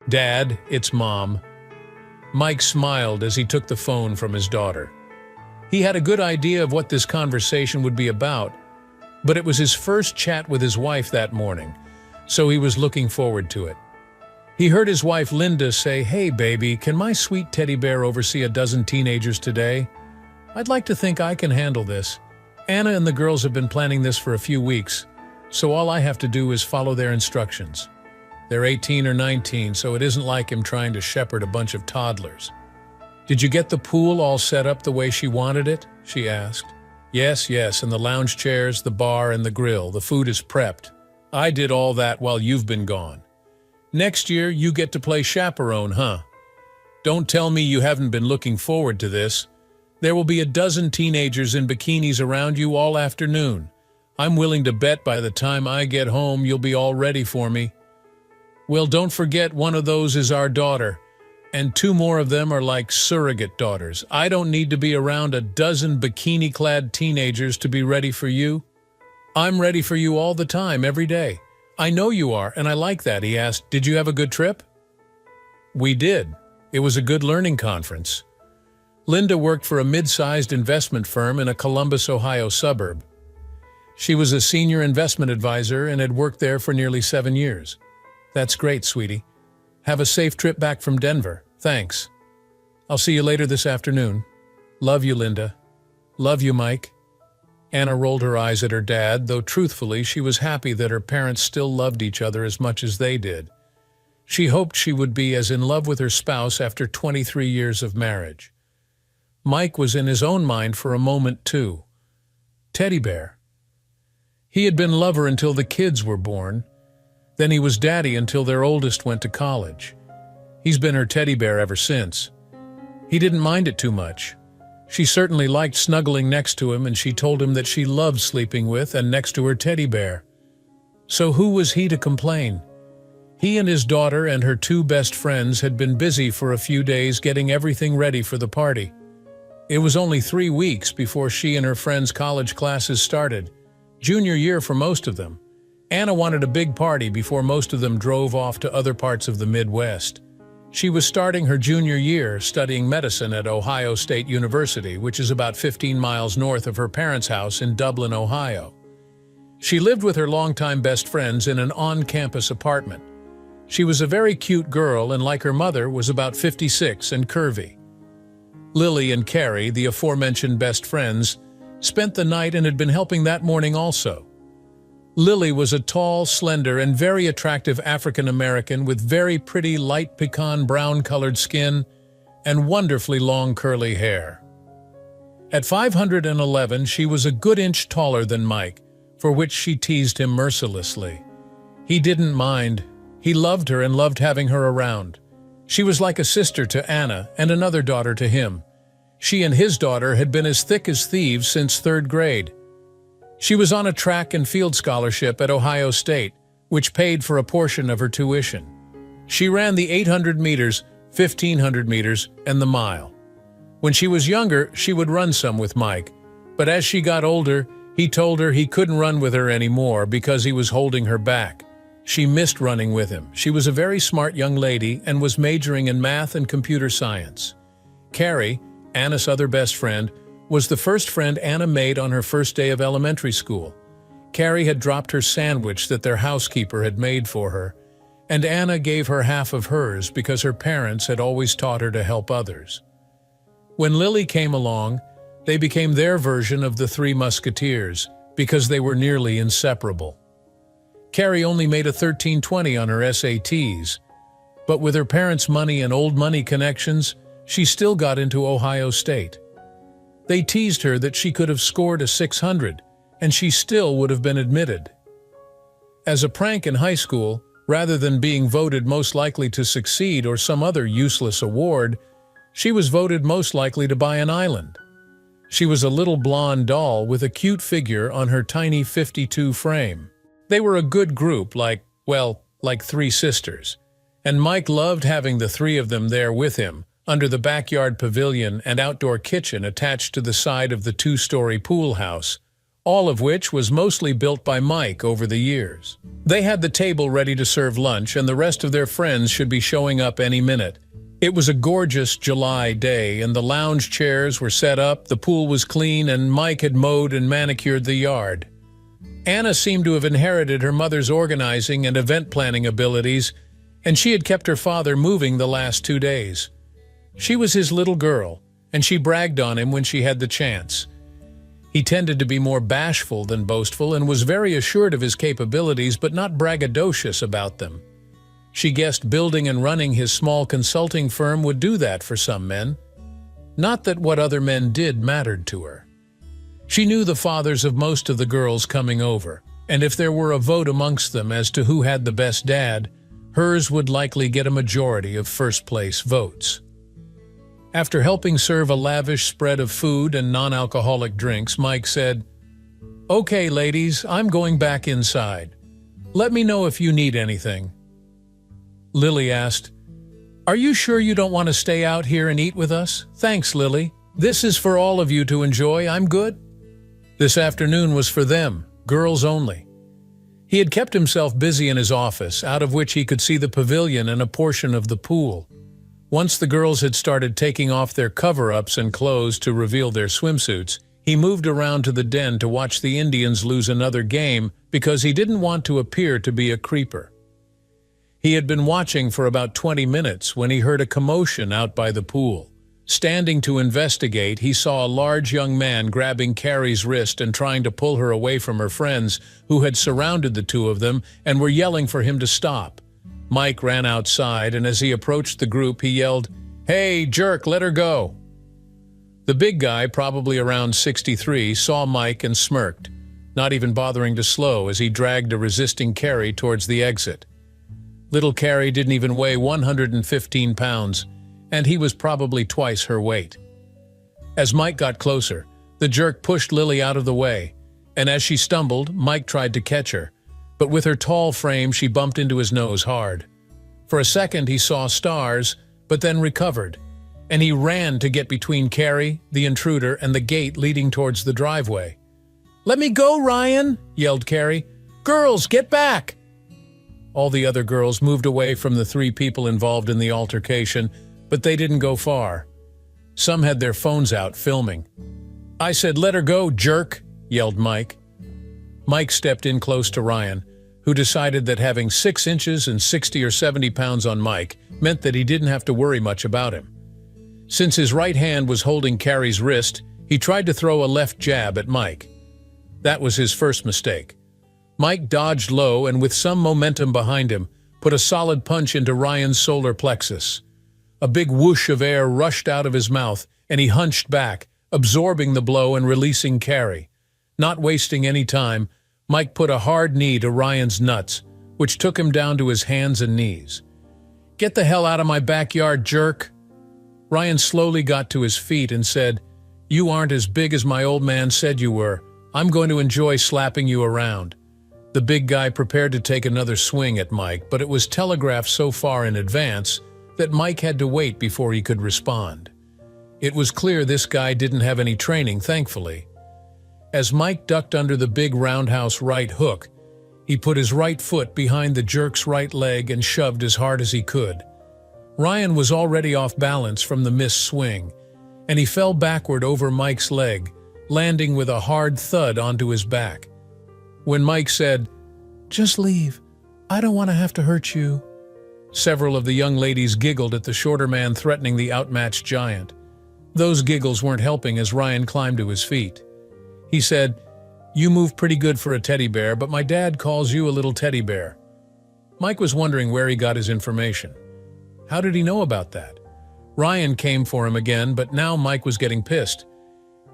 "Dad, it's Mom." Mike smiled as he took the phone from his daughter. He had a good idea of what this conversation would be about, but it was his first chat with his wife that morning, so he was looking forward to it. He heard his wife Linda say, "Hey baby, can my sweet teddy bear oversee a dozen teenagers today? I'd like to think I can handle this. Anna and the girls have been planning this for a few weeks, so all I have to do is follow their instructions. They're 18 or 19, so it isn't like him trying to shepherd a bunch of toddlers." "Did you get the pool all set up the way she wanted it?" she asked. Yes, and the lounge chairs, the bar, and the grill. The food is prepped. I did all that while you've been gone. Next year, you get to play chaperone, huh? Don't tell me you haven't been looking forward to this. There will be a dozen teenagers in bikinis around you all afternoon. I'm willing to bet by the time I get home you'll be all ready for me. Well, don't forget one of those is our daughter, and 2 more of them are like surrogate daughters. I don't need to be around a dozen bikini-clad teenagers to be ready for you. I'm ready for you all the time, every day. I know you are, and I like that," he asked. "Did you have a good trip?" "We did. It was a good learning conference." Linda worked for a mid-sized investment firm in a Columbus, Ohio suburb. She was a senior investment advisor and had worked there for nearly 7 years. "That's great, sweetie. Have a safe trip back from Denver. Thanks. I'll see you later this afternoon. Love you, Linda." "Love you, Mike." Anna rolled her eyes at her dad, though truthfully she was happy that her parents still loved each other as much as they did. She hoped she would be as in love with her spouse after 23 years of marriage. Mike was in his own mind for a moment, too. Teddy bear. He had been lover until the kids were born. Then he was daddy until their oldest went to college. He's been her teddy bear ever since. He didn't mind it too much. She certainly liked snuggling next to him, and she told him that she loved sleeping with and next to her teddy bear. So who was he to complain? He and his daughter and her 2 best friends had been busy for a few days getting everything ready for the party. It was only 3 weeks before she and her friends' college classes started, junior year for most of them. Anna wanted a big party before most of them drove off to other parts of the Midwest. She was starting her junior year studying medicine at Ohio State University, which is about 15 miles north of her parents' house in Dublin, Ohio. She lived with her longtime best friends in an on-campus apartment. She was a very cute girl and, like her mother, was about 56 and curvy. Lily and Carrie, the aforementioned best friends, spent the night and had been helping that morning also. Lily was a tall, slender, and very attractive African-American with very pretty light pecan brown-colored skin and wonderfully long curly hair. At 5'11", she was a good inch taller than Mike, for which she teased him mercilessly. He didn't mind. He loved her and loved having her around. She was like a sister to Anna and another daughter to him. She and his daughter had been as thick as thieves since 3rd grade. She was on a track and field scholarship at Ohio State, which paid for a portion of her tuition. She ran the 800 meters, 1,500 meters, and the mile. When she was younger, she would run some with Mike, but as she got older, he told her he couldn't run with her anymore because he was holding her back. She missed running with him. She was a very smart young lady and was majoring in math and computer science. Carrie, Anna's other best friend, was the first friend Anna made on her first day of elementary school. Carrie had dropped her sandwich that their housekeeper had made for her, and Anna gave her half of hers because her parents had always taught her to help others. When Lily came along, they became their version of the 3 Musketeers because they were nearly inseparable. Carrie only made a 1320 on her SATs, but with her parents' money and old money connections, she still got into Ohio State. They teased her that she could have scored a 600, and she still would have been admitted. As a prank in high school, rather than being voted most likely to succeed or some other useless award, she was voted most likely to buy an island. She was a little blonde doll with a cute figure on her tiny 52 frame. They were a good group, like 3 sisters, and Mike loved having the 3 of them there with him, under the backyard pavilion and outdoor kitchen attached to the side of the 2-story pool house, all of which was mostly built by Mike over the years. They had the table ready to serve lunch, and the rest of their friends should be showing up any minute. It was a gorgeous July day, and the lounge chairs were set up, the pool was clean, and Mike had mowed and manicured the yard. Anna seemed to have inherited her mother's organizing and event planning abilities, and she had kept her father moving the last 2 days. She was his little girl, and she bragged on him when she had the chance. He tended to be more bashful than boastful and was very assured of his capabilities, but not braggadocious about them. She guessed building and running his small consulting firm would do that for some men. Not that what other men did mattered to her. She knew the fathers of most of the girls coming over, and if there were a vote amongst them as to who had the best dad, hers would likely get a majority of first-place votes. After helping serve a lavish spread of food and non-alcoholic drinks, Mike said, "Okay, ladies, I'm going back inside. Let me know if you need anything." Lily asked, "Are you sure you don't want to stay out here and eat with us?" "Thanks, Lily. This is for all of you to enjoy. I'm good." This afternoon was for them, girls only. He had kept himself busy in his office, out of which he could see the pavilion and a portion of the pool. Once the girls had started taking off their cover-ups and clothes to reveal their swimsuits, he moved around to the den to watch the Indians lose another game because he didn't want to appear to be a creeper. He had been watching for about 20 minutes when he heard a commotion out by the pool. Standing to investigate, he saw a large young man grabbing Carrie's wrist and trying to pull her away from her friends, who had surrounded the two of them and were yelling for him to stop. Mike ran outside, and as he approached the group, he yelled, "Hey, jerk, let her go!" The big guy, probably around 63, saw Mike and smirked, not even bothering to slow as he dragged a resisting Carrie towards the exit. Little Carrie didn't even weigh 115 pounds, and he was probably twice her weight. As Mike got closer, the jerk pushed Lily out of the way, and as she stumbled, Mike tried to catch her, but with her tall frame she bumped into his nose hard. For a second he saw stars, but then recovered, and he ran to get between Carrie, the intruder, and the gate leading towards the driveway. "Let me go, Ryan!" yelled Carrie. "Girls, get back!" All the other girls moved away from the 3 people involved in the altercation, but they didn't go far. Some had their phones out, filming. "I said let her go, jerk!" yelled Mike. Mike stepped in close to Ryan, who decided that having 6 inches and 60 or 70 pounds on Mike meant that he didn't have to worry much about him. Since his right hand was holding Carrie's wrist, he tried to throw a left jab at Mike. That was his first mistake. Mike dodged low and, with some momentum behind him, put a solid punch into Ryan's solar plexus. A big whoosh of air rushed out of his mouth, and he hunched back, absorbing the blow and releasing Carrie. Not wasting any time, Mike put a hard knee to Ryan's nuts, which took him down to his hands and knees. "Get the hell out of my backyard, jerk!" Ryan slowly got to his feet and said, "You aren't as big as my old man said you were. I'm going to enjoy slapping you around." The big guy prepared to take another swing at Mike, but it was telegraphed so far in advance that Mike had to wait before he could respond. It was clear this guy didn't have any training, thankfully. As Mike ducked under the big roundhouse right hook, he put his right foot behind the jerk's right leg and shoved as hard as he could. Ryan was already off balance from the missed swing, and he fell backward over Mike's leg, landing with a hard thud onto his back. When Mike said, "Just leave, I don't want to have to hurt you," several of the young ladies giggled at the shorter man threatening the outmatched giant. Those giggles weren't helping as Ryan climbed to his feet. He said, "You move pretty good for a teddy bear, but my dad calls you a little teddy bear." Mike was wondering where he got his information. How did he know about that? Ryan came for him again, but now Mike was getting pissed.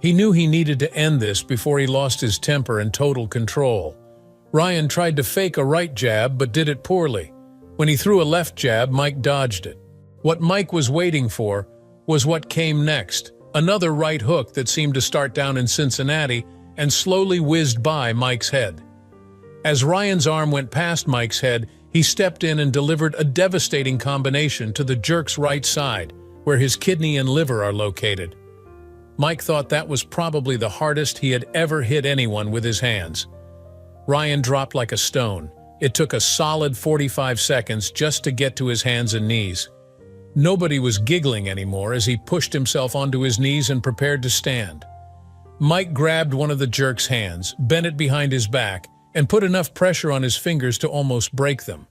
He knew he needed to end this before he lost his temper and total control. Ryan tried to fake a right jab, but did it poorly. When he threw a left jab, Mike dodged it. What Mike was waiting for was what came next, another right hook that seemed to start down in Cincinnati and slowly whizzed by Mike's head. As Ryan's arm went past Mike's head, he stepped in and delivered a devastating combination to the jerk's right side, where his kidney and liver are located. Mike thought that was probably the hardest he had ever hit anyone with his hands. Ryan dropped like a stone. It took a solid 45 seconds just to get to his hands and knees. Nobody was giggling anymore as he pushed himself onto his knees and prepared to stand. Mike grabbed one of the jerk's hands, bent it behind his back, and put enough pressure on his fingers to almost break them.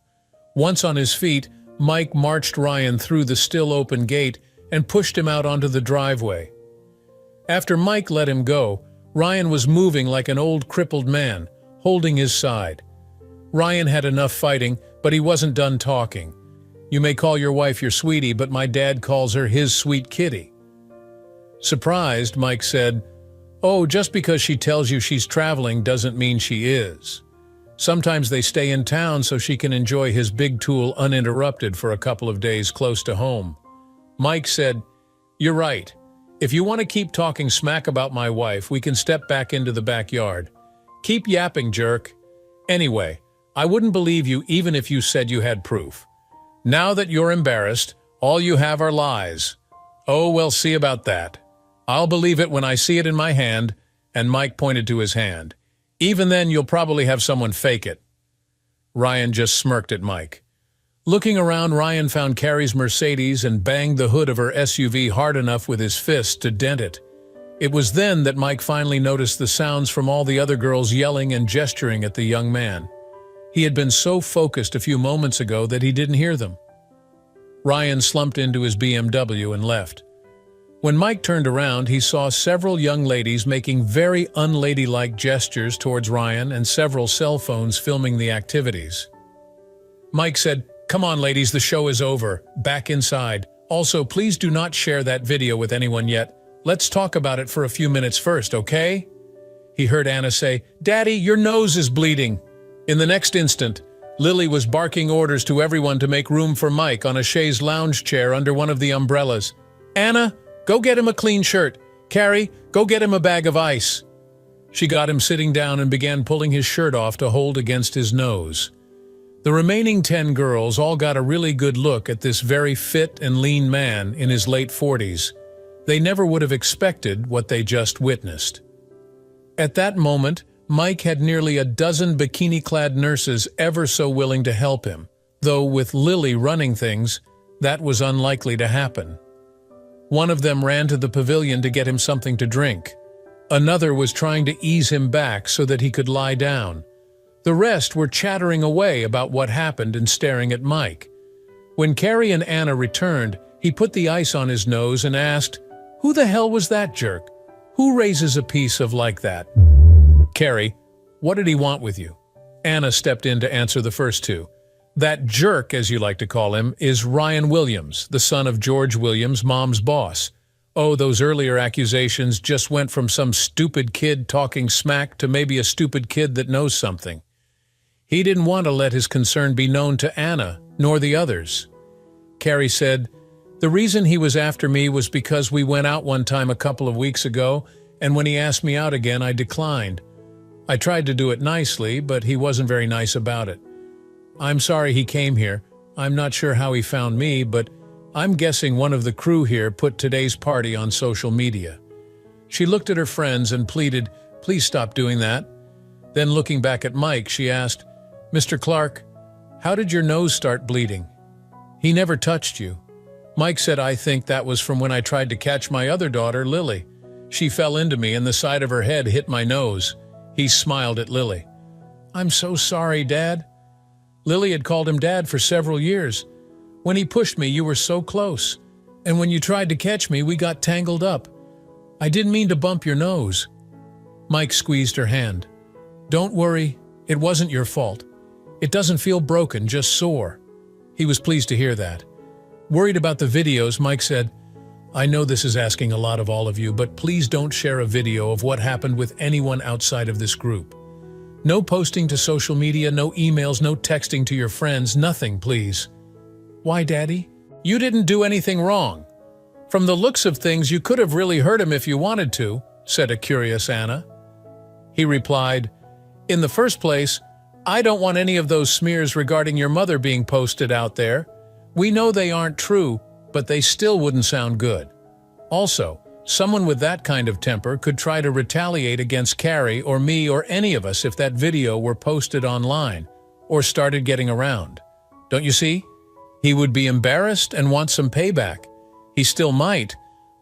Once on his feet, Mike marched Ryan through the still open gate and pushed him out onto the driveway. After Mike let him go, Ryan was moving like an old crippled man, holding his side. Ryan had enough fighting, but he wasn't done talking. "You may call your wife your sweetie, but my dad calls her his sweet kitty." Surprised, Mike said, "Oh, just because she tells you she's traveling doesn't mean she is. Sometimes they stay in town so she can enjoy his big tool uninterrupted for a couple of days close to home." Mike said, "You're right. If you want to keep talking smack about my wife, we can step back into the backyard. Keep yapping, jerk. Anyway, I wouldn't believe you even if you said you had proof. Now that you're embarrassed, all you have are lies. Oh, we'll see about that. I'll believe it when I see it in my hand," and Mike pointed to his hand. "Even then, you'll probably have someone fake it." Ryan just smirked at Mike. Looking around, Ryan found Carrie's Mercedes and banged the hood of her SUV hard enough with his fist to dent it. It was then that Mike finally noticed the sounds from all the other girls yelling and gesturing at the young man. He had been so focused a few moments ago that he didn't hear them. Ryan slumped into his BMW and left. When Mike turned around, he saw several young ladies making very unladylike gestures towards Ryan and several cell phones filming the activities. Mike said, "Come on, ladies, the show is over. Back inside. Also, please do not share that video with anyone yet. Let's talk about it for a few minutes first, okay?" He heard Anna say, "Daddy, your nose is bleeding." In the next instant, Lily was barking orders to everyone to make room for Mike on a chaise lounge chair under one of the umbrellas. "Anna, go get him a clean shirt. Carrie, go get him a bag of ice." She got him sitting down and began pulling his shirt off to hold against his nose. The remaining 10 girls all got a really good look at this very fit and lean man in his late 40s. They never would have expected what they just witnessed. At that moment, Mike had nearly a dozen bikini-clad nurses ever so willing to help him, though with Lily running things, that was unlikely to happen. One of them ran to the pavilion to get him something to drink. Another was trying to ease him back so that he could lie down. The rest were chattering away about what happened and staring at Mike. When Carrie and Anna returned, he put the ice on his nose and asked, "Who the hell was that jerk? Who raises a piece of like that?" "Carrie, what did he want with you?" Anna stepped in to answer the first two. "That jerk, as you like to call him, is Ryan Williams, the son of George Williams, Mom's boss. Oh, those earlier accusations just went from some stupid kid talking smack to maybe a stupid kid that knows something. He didn't want to let his concern be known to Anna, nor the others." Carrie said, "The reason he was after me was because we went out one time a couple of weeks ago, and when he asked me out again, I declined. I tried to do it nicely, but he wasn't very nice about it. I'm sorry he came here. I'm not sure how he found me, but I'm guessing one of the crew here put today's party on social media." She looked at her friends and pleaded, "Please stop doing that." Then looking back at Mike, she asked, "Mr. Clark, how did your nose start bleeding? He never touched you." Mike said, "I think that was from when I tried to catch my other daughter, Lily. She fell into me and the side of her head hit my nose." He smiled at Lily. "I'm so sorry, Dad." Lily had called him Dad for several years. "When he pushed me, you were so close. And when you tried to catch me, we got tangled up. I didn't mean to bump your nose." Mike squeezed her hand. "Don't worry, it wasn't your fault. It doesn't feel broken, just sore." He was pleased to hear that. Worried about the videos, Mike said, "I know this is asking a lot of all of you, but please don't share a video of what happened with anyone outside of this group. No posting to social media, no emails, no texting to your friends, nothing, please." "Why, Daddy? You didn't do anything wrong. From the looks of things, you could have really hurt him if you wanted to," said a curious Anna. He replied, "In the first place, I don't want any of those smears regarding your mother being posted out there. We know they aren't true, but they still wouldn't sound good. Also, Someone with that kind of temper could try to retaliate against Carrie or me or any of us if that video were posted online or started getting around. Don't you see? He would be embarrassed and want some payback. He still might,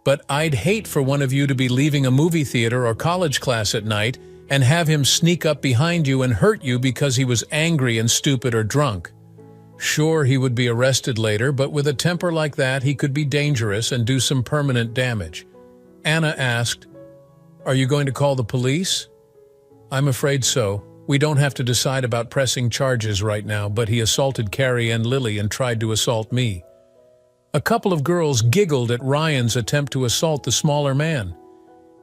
but I'd hate for one of you to be leaving a movie theater or college class at night and have him sneak up behind you and hurt you because he was angry and stupid or drunk. Sure, he would be arrested later, but with a temper like that, he could be dangerous and do some permanent damage. Anna asked, "Are you going to call the police?" "I'm afraid so. We don't have to decide about pressing charges right now, but he assaulted Carrie and Lily and tried to assault me." A couple of girls giggled at Ryan's attempt to assault the smaller man.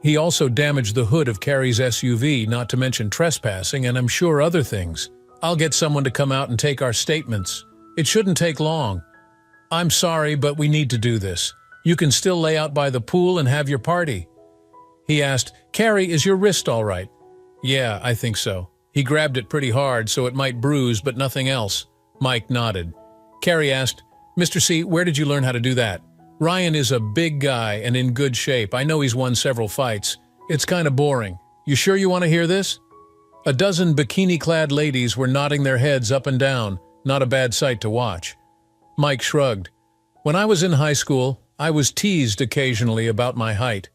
He also damaged the hood of Carrie's SUV, not to mention trespassing, and I'm sure other things. I'll get someone to come out and take our statements. It shouldn't take long. I'm sorry, but we need to do this. You can still lay out by the pool and have your party. He asked, "Carrie, is your wrist all right?" "Yeah, I think so. He grabbed it pretty hard, so it might bruise, but nothing else." Mike nodded. Carrie asked, "Mr. C, where did you learn how to do that?" "Ryan is a big guy and in good shape. I know he's won several fights. It's kind of boring. You sure you want to hear this?" A dozen bikini-clad ladies were nodding their heads up and down, not a bad sight to watch. Mike shrugged. "When I was in high school, I was teased occasionally about my height.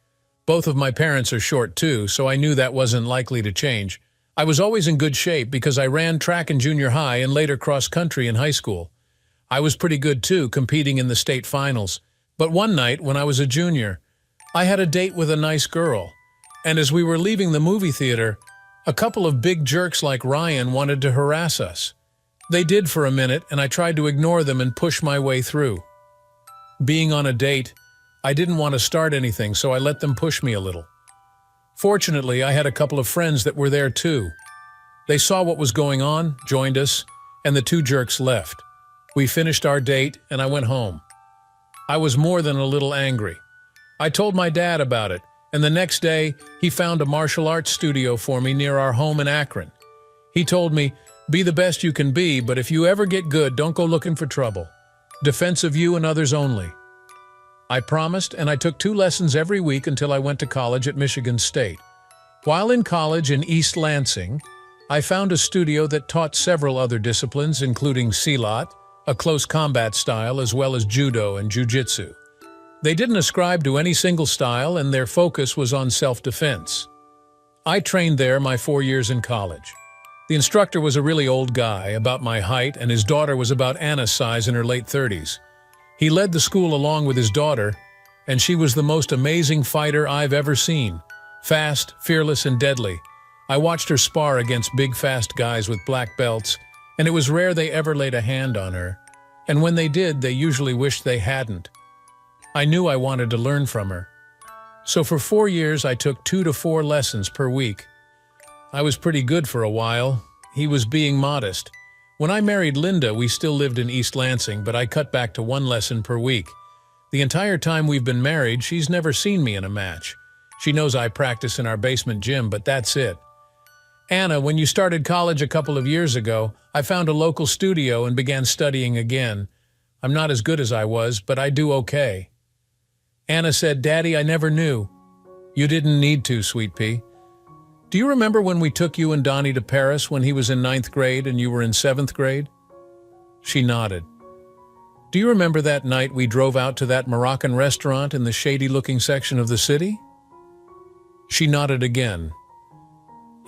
Both of my parents are short too, so I knew that wasn't likely to change. I was always in good shape because I ran track in junior high and later cross-country in high school. I was pretty good too, competing in the state finals. But one night, when I was a junior, I had a date with a nice girl, and as we were leaving the movie theater, a couple of big jerks like Ryan wanted to harass us. They did for a minute, and I tried to ignore them and push my way through. Being on a date, I didn't want to start anything, so I let them push me a little. Fortunately, I had a couple of friends that were there too. They saw what was going on, joined us, and the two jerks left. We finished our date, and I went home. I was more than a little angry. I told my dad about it, and the next day, he found a martial arts studio for me near our home in Akron. He told me, "Be the best you can be, but if you ever get good, don't go looking for trouble. Defense of you and others only." I promised, and I took 2 lessons every week until I went to college at Michigan State. While in college in East Lansing, I found a studio that taught several other disciplines, including silat, a close combat style, as well as judo and jiu-jitsu. They didn't ascribe to any single style, and their focus was on self-defense. I trained there my 4 years in college. The instructor was a really old guy, about my height, and his daughter was about Anna's size in her late 30s. He led the school along with his daughter, and she was the most amazing fighter I've ever seen. Fast, fearless, and deadly. I watched her spar against big, fast guys with black belts, and it was rare they ever laid a hand on her. And when they did, they usually wished they hadn't. I knew I wanted to learn from her. So for 4 years, I took 2 to 4 lessons per week. I was pretty good for a while. He was being modest. When I married Linda, we still lived in East Lansing, but I cut back to 1 lesson per week. The entire time we've been married, she's never seen me in a match. She knows I practice in our basement gym, but that's it. "Anna, when you started college a couple of years ago, I found a local studio and began studying again. I'm not as good as I was, but I do okay." Anna said, "Daddy, I never knew." "You didn't need to, sweet pea. Do you remember when we took you and Donnie to Paris when he was in 9th grade and you were in 7th grade? She nodded. "Do you remember that night we drove out to that Moroccan restaurant in the shady-looking section of the city?" She nodded again.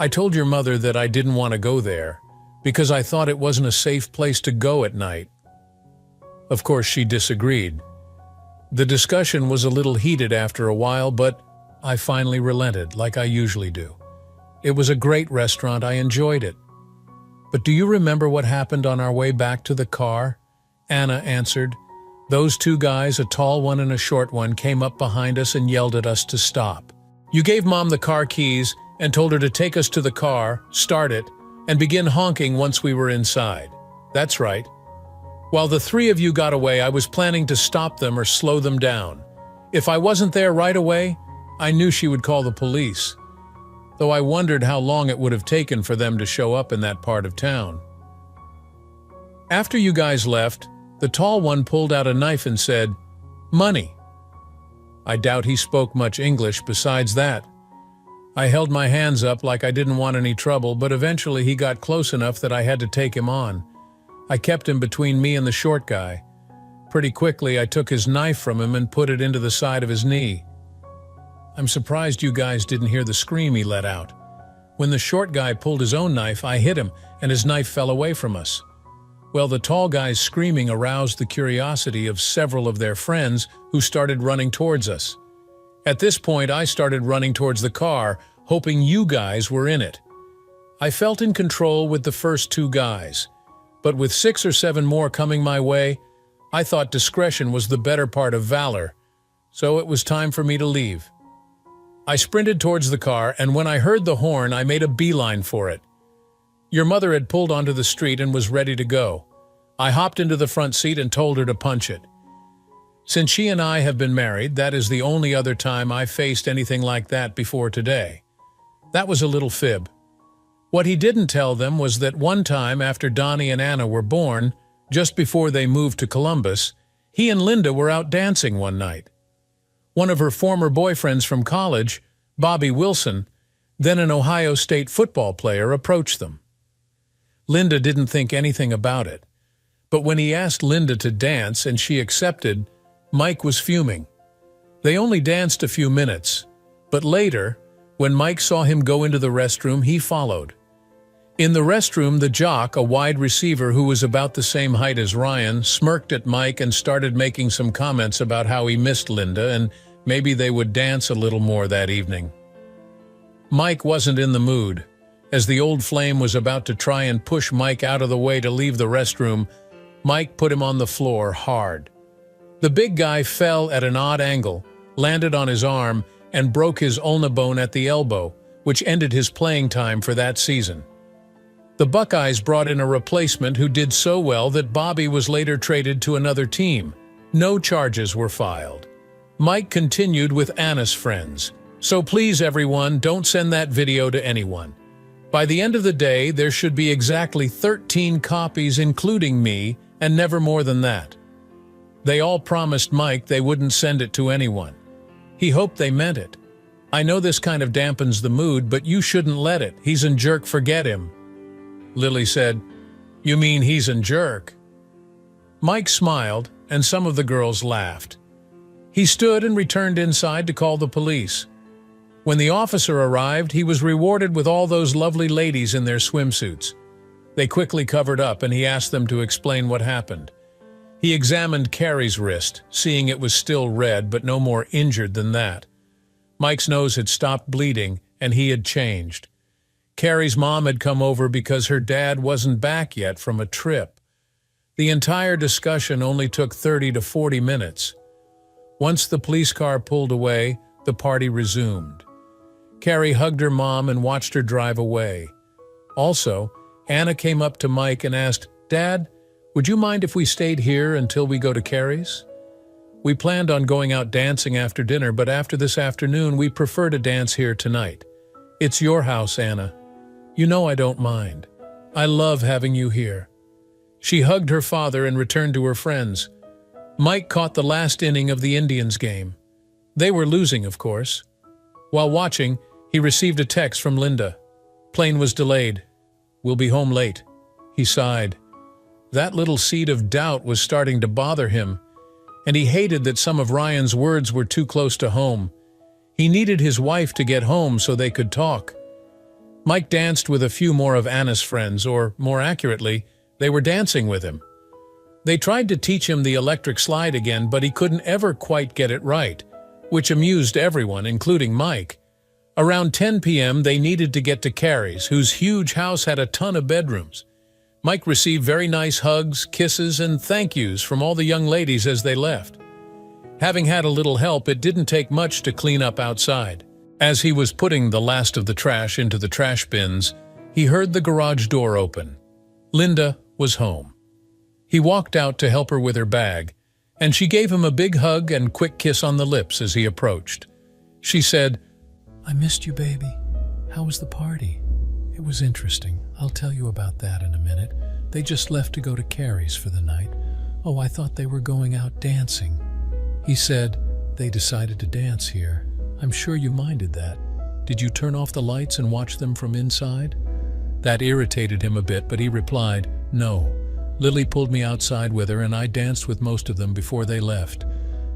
"I told your mother that I didn't want to go there because I thought it wasn't a safe place to go at night." Of course, she disagreed. The discussion was a little heated after a while, but I finally relented, like I usually do. It was a great restaurant. I enjoyed it. "But do you remember what happened on our way back to the car?" Anna answered. "Those 2 guys, a tall one and a short one, came up behind us and yelled at us to stop. You gave Mom the car keys and told her to take us to the car, start it, and begin honking once we were inside." "That's right. While the 3 of you got away, I was planning to stop them or slow them down. If I wasn't there right away, I knew she would call the police. Though I wondered how long it would have taken for them to show up in that part of town. After you guys left, the tall one pulled out a knife and said, 'Money.' I doubt he spoke much English besides that. I held my hands up like I didn't want any trouble, but eventually he got close enough that I had to take him on. I kept him between me and the short guy. Pretty quickly, I took his knife from him and put it into the side of his knee. I'm surprised you guys didn't hear the scream he let out. When the short guy pulled his own knife, I hit him, and his knife fell away from us. Well, the tall guy's screaming aroused the curiosity of several of their friends who started running towards us. At this point, I started running towards the car, hoping you guys were in it. I felt in control with the first two guys, but with 6 or 7 more coming my way, I thought discretion was the better part of valor, so it was time for me to leave. I sprinted towards the car, and when I heard the horn, I made a beeline for it. Your mother had pulled onto the street and was ready to go. I hopped into the front seat and told her to punch it. Since she and I have been married, that is the only other time I faced anything like that before today. That was a little fib. What he didn't tell them was that one time after Donnie and Anna were born, just before they moved to Columbus, he and Linda were out dancing one night. One of her former boyfriends from college, Bobby Wilson, then an Ohio State football player, approached them. Linda didn't think anything about it, but when he asked Linda to dance and she accepted, Mike was fuming. They only danced a few minutes, but later, when Mike saw him go into the restroom, he followed. In the restroom, the jock, a wide receiver who was about the same height as Ryan, smirked at Mike and started making some comments about how he missed Linda and maybe they would dance a little more that evening. Mike wasn't in the mood. As the old flame was about to try and push Mike out of the way to leave the restroom, Mike put him on the floor hard. The big guy fell at an odd angle, landed on his arm, and broke his ulna bone at the elbow, which ended his playing time for that season. The Buckeyes brought in a replacement who did so well that Bobby was later traded to another team. No charges were filed. Mike continued with Anna's friends. So please everyone, don't send that video to anyone. By the end of the day, there should be exactly 13 copies including me, and never more than that. They all promised Mike they wouldn't send it to anyone. He hoped they meant it. I know this kind of dampens the mood, but you shouldn't let it. He's a jerk, forget him. Lily said, "You mean he's a jerk?" Mike smiled, and some of the girls laughed. He stood and returned inside to call the police. When the officer arrived, he was rewarded with all those lovely ladies in their swimsuits. They quickly covered up, and he asked them to explain what happened. He examined Carrie's wrist, seeing it was still red but no more injured than that. Mike's nose had stopped bleeding, and he had changed. Carrie's mom had come over because her dad wasn't back yet from a trip. The entire discussion only took 30 to 40 minutes. Once the police car pulled away, the party resumed. Carrie hugged her mom and watched her drive away. Also, Anna came up to Mike and asked, "Dad, would you mind if we stayed here until we go to Carrie's? We planned on going out dancing after dinner, but after this afternoon, we prefer to dance here tonight. It's your house, Anna. You know I don't mind. I love having you here." She hugged her father and returned to her friends. Mike caught the last inning of the Indians game. They were losing, of course. While watching, he received a text from Linda. "Plane was delayed. We'll be home late." He sighed. That little seed of doubt was starting to bother him, and he hated that some of Ryan's words were too close to home. He needed his wife to get home so they could talk. Mike danced with a few more of Anna's friends, or more accurately, they were dancing with him. They tried to teach him the electric slide again, but he couldn't ever quite get it right, which amused everyone, including Mike. Around 10 p.m., they needed to get to Carrie's, whose huge house had a ton of bedrooms. Mike received very nice hugs, kisses, and thank yous from all the young ladies as they left. Having had a little help, it didn't take much to clean up outside. As he was putting the last of the trash into the trash bins, he heard the garage door open. Linda was home. He walked out to help her with her bag, and she gave him a big hug and quick kiss on the lips as he approached. She said, "I missed you, baby. How was the party?" "It was interesting. I'll tell you about that in a minute. They just left to go to Carrie's for the night." "Oh, I thought they were going out dancing." He said, They decided to dance here. I'm sure you minded that. Did you turn off the lights and watch them from inside? That irritated him a bit, but he replied, no. Lily pulled me outside with her and I danced with most of them before they left.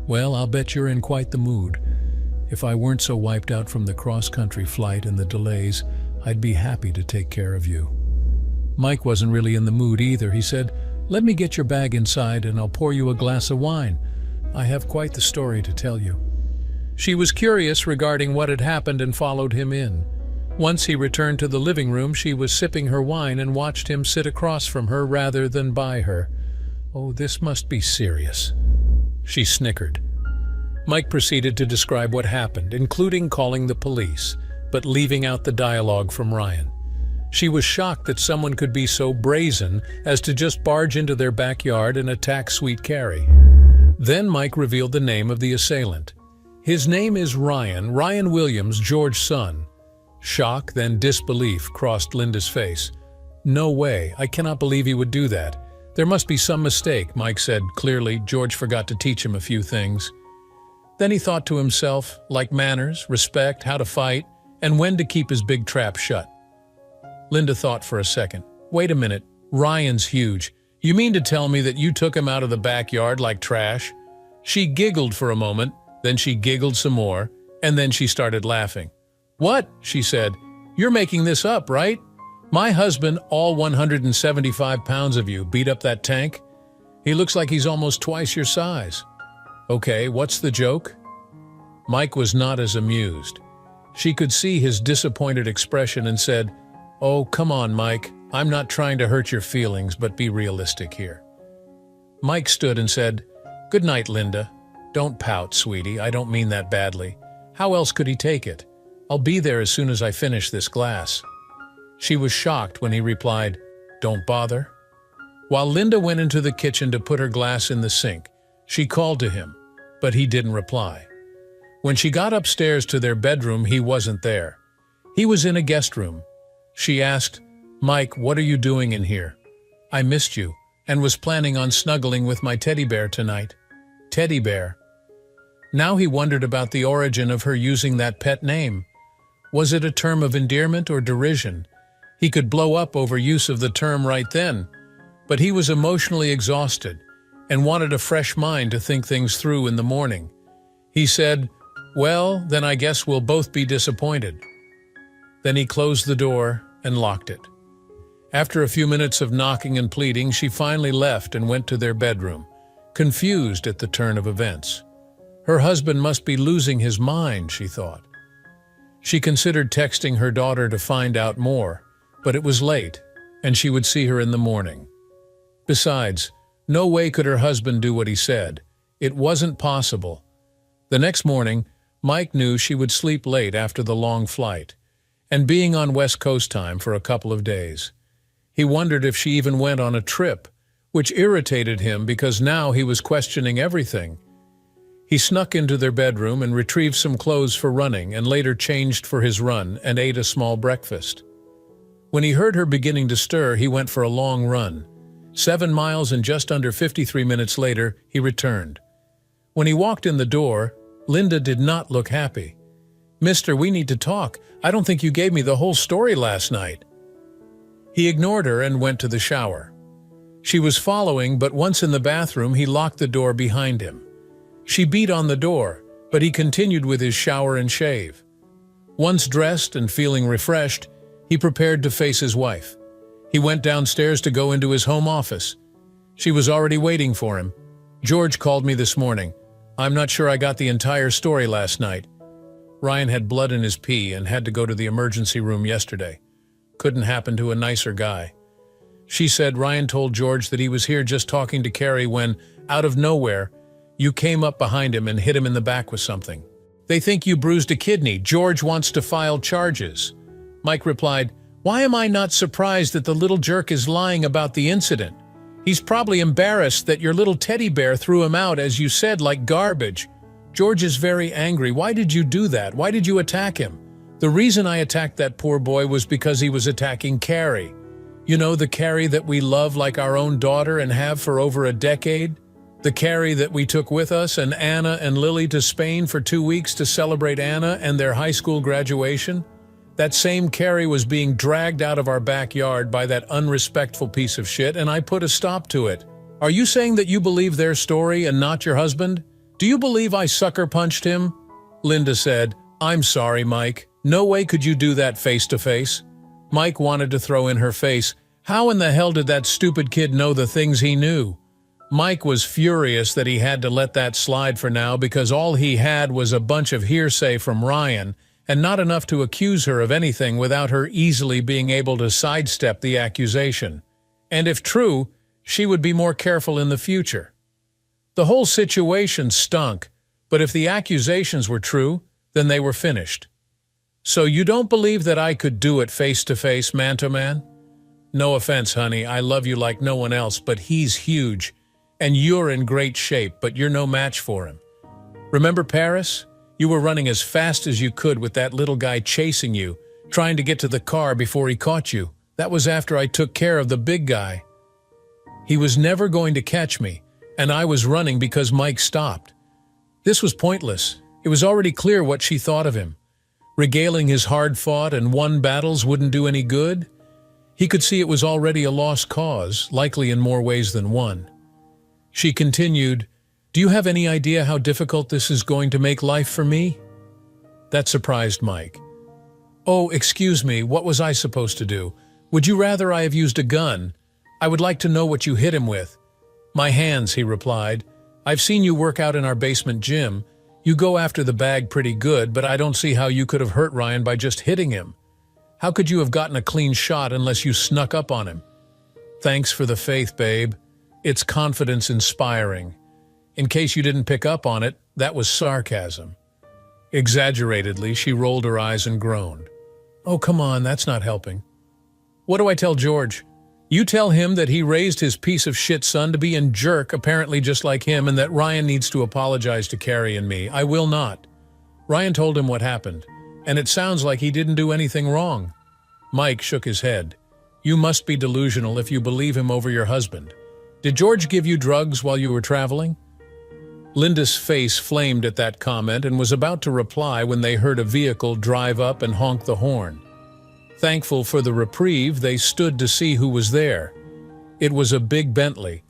Well, I'll bet you're in quite the mood. If I weren't so wiped out from the cross-country flight and the delays, I'd be happy to take care of you. Mike wasn't really in the mood either. He said, let me get your bag inside and I'll pour you a glass of wine. I have quite the story to tell you. She was curious regarding what had happened and followed him in. Once he returned to the living room, she was sipping her wine and watched him sit across from her rather than by her. Oh, this must be serious. She snickered. Mike proceeded to describe what happened, including calling the police, but leaving out the dialogue from Ryan. She was shocked that someone could be so brazen as to just barge into their backyard and attack Sweet Carrie. Then Mike revealed the name of the assailant. His name is Ryan Williams, George's son. Shock, then disbelief crossed Linda's face. No way, I cannot believe he would do that. There must be some mistake, Mike said clearly. George forgot to teach him a few things. Then he thought to himself, like manners, respect, how to fight, and when to keep his big trap shut. Linda thought for a second. Wait a minute, Ryan's huge. You mean to tell me that you took him out of the backyard like trash? She giggled for a moment, then she giggled some more, and then she started laughing. What? She said. You're making this up, right? My husband, all 175 pounds of you, beat up that tank? He looks like he's almost twice your size. Okay, what's the joke? Mike was not as amused. She could see his disappointed expression and said, oh, come on, Mike. I'm not trying to hurt your feelings, but be realistic here. Mike stood and said, good night, Linda. Don't pout, sweetie. I don't mean that badly. How else could he take it? I'll be there as soon as I finish this glass. She was shocked when he replied, don't bother. While Linda went into the kitchen to put her glass in the sink, she called to him, but he didn't reply. When she got upstairs to their bedroom, he wasn't there. He was in a guest room. She asked, Mike, what are you doing in here? I missed you and was planning on snuggling with my teddy bear tonight. Teddy bear. Now he wondered about the origin of her using that pet name. Was it a term of endearment or derision? He could blow up over use of the term right then, but he was emotionally exhausted and wanted a fresh mind to think things through in the morning. He said, well, then I guess we'll both be disappointed. Then he closed the door and locked it. After a few minutes of knocking and pleading, she finally left and went to their bedroom, confused at the turn of events. Her husband must be losing his mind, she thought. She considered texting her daughter to find out more, but it was late, and she would see her in the morning. Besides, no way could her husband do what he said. It wasn't possible. The next morning, Mike knew she would sleep late after the long flight, and being on West Coast time for a couple of days. He wondered if she even went on a trip, which irritated him because now he was questioning everything. He snuck into their bedroom and retrieved some clothes for running and later changed for his run and ate a small breakfast. When he heard her beginning to stir, he went for a long run. 7 miles and just under 53 minutes later, he returned. When he walked in the door, Linda did not look happy. Mister, we need to talk. I don't think you gave me the whole story last night. He ignored her and went to the shower. She was following, but once in the bathroom, he locked the door behind him. She beat on the door, but he continued with his shower and shave. Once dressed and feeling refreshed, he prepared to face his wife. He went downstairs to go into his home office. She was already waiting for him. George called me this morning. I'm not sure I got the entire story last night. Ryan had blood in his pee and had to go to the emergency room yesterday. Couldn't happen to a nicer guy. She said Ryan told George that he was here just talking to Carrie when, out of nowhere, you came up behind him and hit him in the back with something. They think you bruised a kidney. George wants to file charges. Mike replied, why am I not surprised that the little jerk is lying about the incident? He's probably embarrassed that your little teddy bear threw him out, as you said, like garbage. George is very angry. Why did you do that? Why did you attack him? The reason I attacked that poor boy was because he was attacking Carrie. You know, the Carrie that we love like our own daughter and have for over a decade? The Carrie that we took with us and Anna and Lily to Spain for 2 weeks to celebrate Anna and their high school graduation? That same Carrie was being dragged out of our backyard by that unrespectful piece of shit, and I put a stop to it. Are you saying that you believe their story and not your husband? Do you believe I sucker punched him? Linda said, I'm sorry, Mike. No way could you do that face to face. Mike wanted to throw in her face. How in the hell did that stupid kid know the things he knew? Mike was furious that he had to let that slide for now because all he had was a bunch of hearsay from Ryan and not enough to accuse her of anything without her easily being able to sidestep the accusation. And if true, she would be more careful in the future. The whole situation stunk, but if the accusations were true, then they were finished. So you don't believe that I could do it face to face, man to man? No offense, honey, I love you like no one else, but he's huge, and you're in great shape, but you're no match for him. Remember Paris? You were running as fast as you could with that little guy chasing you, trying to get to the car before he caught you. That was after I took care of the big guy. He was never going to catch me, and I was running because Mike stopped. This was pointless. It was already clear what she thought of him. Regaling his hard-fought and won battles wouldn't do any good. He could see it was already a lost cause, likely in more ways than one. She continued, Do you have any idea how difficult this is going to make life for me? That surprised Mike. Oh, excuse me, what was I supposed to do? Would you rather I have used a gun? I would like to know what you hit him with. My hands, he replied. I've seen you work out in our basement gym. You go after the bag pretty good, but I don't see how you could have hurt Ryan by just hitting him. How could you have gotten a clean shot unless you snuck up on him? Thanks for the faith, babe. It's confidence-inspiring. In case you didn't pick up on it, that was sarcasm. Exaggeratedly, she rolled her eyes and groaned. Oh, come on, that's not helping. What do I tell George? You tell him that he raised his piece of shit son to be a jerk, apparently just like him, and that Ryan needs to apologize to Carrie and me. I will not. Ryan told him what happened, and it sounds like he didn't do anything wrong. Mike shook his head. You must be delusional if you believe him over your husband. Did George give you drugs while you were traveling? Linda's face flamed at that comment and was about to reply when they heard a vehicle drive up and honk the horn. Thankful for the reprieve, they stood to see who was there. It was a big Bentley,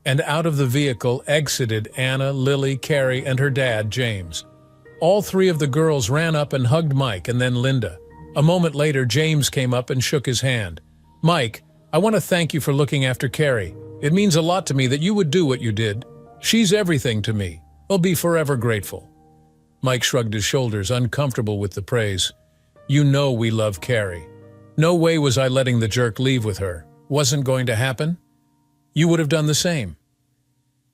and out of the vehicle exited Anna, Lily, Carrie, and her dad, James. All three of the girls ran up and hugged Mike and then Linda. A moment later, James came up and shook his hand. Mike, I want to thank you for looking after Carrie. It means a lot to me that you would do what you did. She's everything to me. I'll be forever grateful. Mike shrugged his shoulders, uncomfortable with the praise. You know we love Carrie. No way was I letting the jerk leave with her. Wasn't going to happen? You would have done the same.